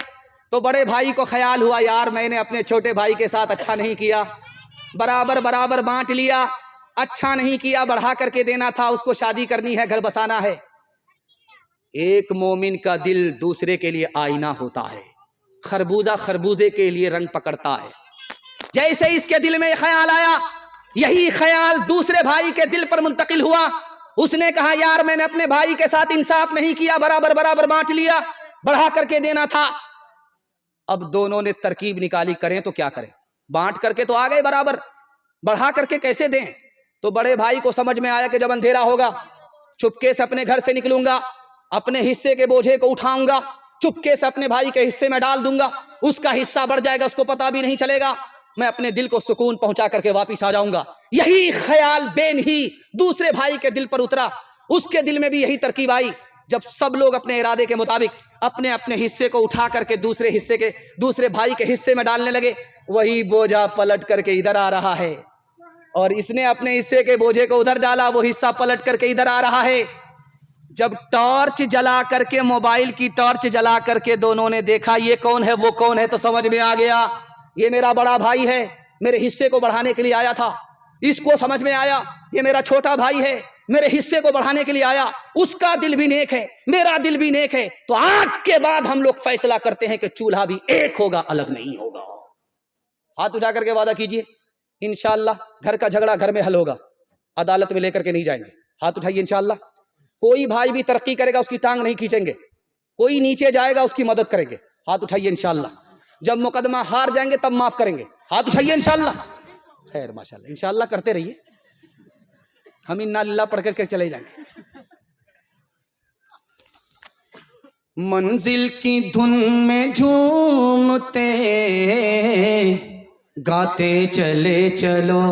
Speaker 1: تو بڑے بھائی کو خیال ہوا یار میں نے اپنے چھوٹے بھائی کے ساتھ اچھا نہیں کیا، برابر برابر بانٹ لیا، اچھا نہیں کیا، بڑھا کر کے دینا تھا، اس کو شادی کرنی ہے، گھر بسانا ہے۔ ایک مومن کا دل دوسرے کے لیے آئینہ ہوتا ہے، خربوزہ خربوزے کے لیے رنگ پکڑتا ہے۔ جیسے اس کے دل میں یہ خیال آیا، یہی خیال دوسرے بھائی کے دل پر منتقل ہوا۔ اس نے کہا یار میں نے اپنے بھائی کے ساتھ انصاف نہیں کیا، برابر برابر بانٹ لیا، بڑھا کر کے دینا تھا۔ اب دونوں نے ترکیب نکالی، کریں تو کیا کریں، بانٹ کر کے تو آ گئے برابر، بڑھا کر کے کیسے دیں؟ تو بڑے بھائی کو سمجھ میں آیا کہ جب اندھیرا ہوگا چپکے سے اپنے گھر سے نکلوں گا، اپنے حصے کے بوجھے کو اٹھاؤں گا, چپکے سے اپنے بھائی کے حصے میں ڈال دوں گا, اس کا حصہ بڑھ جائے گا, اس کو پتہ بھی نہیں چلے گا, میں اپنے دل کو سکون پہنچا کر کے واپس آ جاؤں گا. یہی خیال بے نہیں دوسرے بھائی کے دل پر اترا, اس کے دل میں بھی یہی ترکیب آئی. جب سب لوگ اپنے ارادے کے مطابق اپنے اپنے حصے کو اٹھا کر کے دوسرے بھائی کے حصے میں ڈالنے لگے, وہی بوجھا پلٹ کر کے ادھر آ رہا ہے, اور اس نے اپنے حصے کے بوجھے کو ادھر ڈالا, وہ حصہ پلٹ کر کے ادھر آ رہا ہے. جب ٹارچ جلا کر کے, موبائل کی ٹارچ جلا کر کے دونوں نے دیکھا یہ کون ہے وہ کون ہے, تو سمجھ میں آ گیا یہ میرا بڑا بھائی ہے, میرے حصے کو بڑھانے کے لیے آیا تھا. اس کو سمجھ میں آیا یہ میرا چھوٹا بھائی ہے, میرے حصے کو بڑھانے کے لیے آیا, اس کا دل بھی نیک ہے, میرا دل بھی نیک ہے. تو آج کے بعد ہم لوگ فیصلہ کرتے ہیں کہ چولہا بھی ایک ہوگا, الگ نہیں ہوگا. ہاتھ اٹھا کر کے وعدہ کیجئے انشاءاللہ گھر کا جھگڑا گھر میں حل ہوگا, عدالت میں لے کر کے نہیں جائیں گے. ہاتھ اٹھائیے انشاءاللہ. کوئی بھائی بھی ترقی کرے گا اس کی ٹانگ نہیں کھینچیں گے, کوئی نیچے جائے گا اس کی مدد کریں گے. ہاتھ اٹھائیے انشاءاللہ. جب مقدمہ ہار جائیں گے تب معاف کریں گے. ہاتھ اٹھائیے انشاءاللہ. خیر ماشاءاللہ, انشاءاللہ کرتے رہیے, ہم انا للہ پڑھ کر کے چلے جائیں گے. منزل کی دھن میں جھومتے گاتے چلے چلو,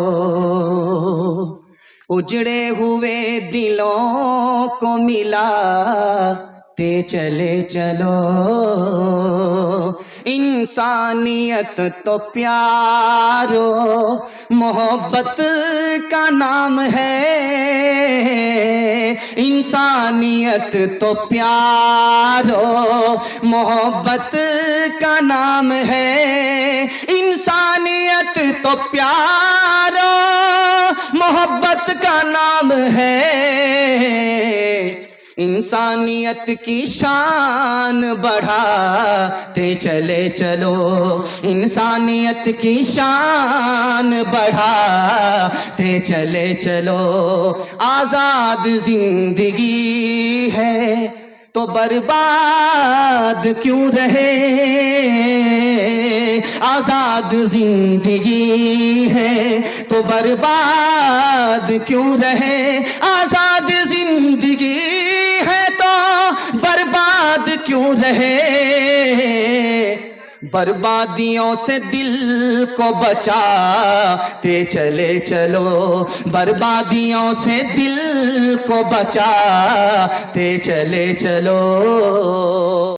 Speaker 1: اجڑے ہوئے دلوں کو ملاتے چلے چلو. انسانیت تو پیارو محبت کا نام ہے, انسانیت تو پیارو محبت کا نام ہے, انسانیت تو پیارو محبت کا نام ہے. انسانیت کی شان بڑھاتے چلے چلو, انسانیت کی شان بڑھاتے چلے چلو. آزاد زندگی ہے تو برباد کیوں رہے, آزاد زندگی ہے تو برباد کیوں رہے, آزاد زندگی ہے تو برباد کیوں رہے. بربادیوں سے دل کو بچاتے چلے چلو, بربادیوں سے دل کو بچاتے چلے چلو.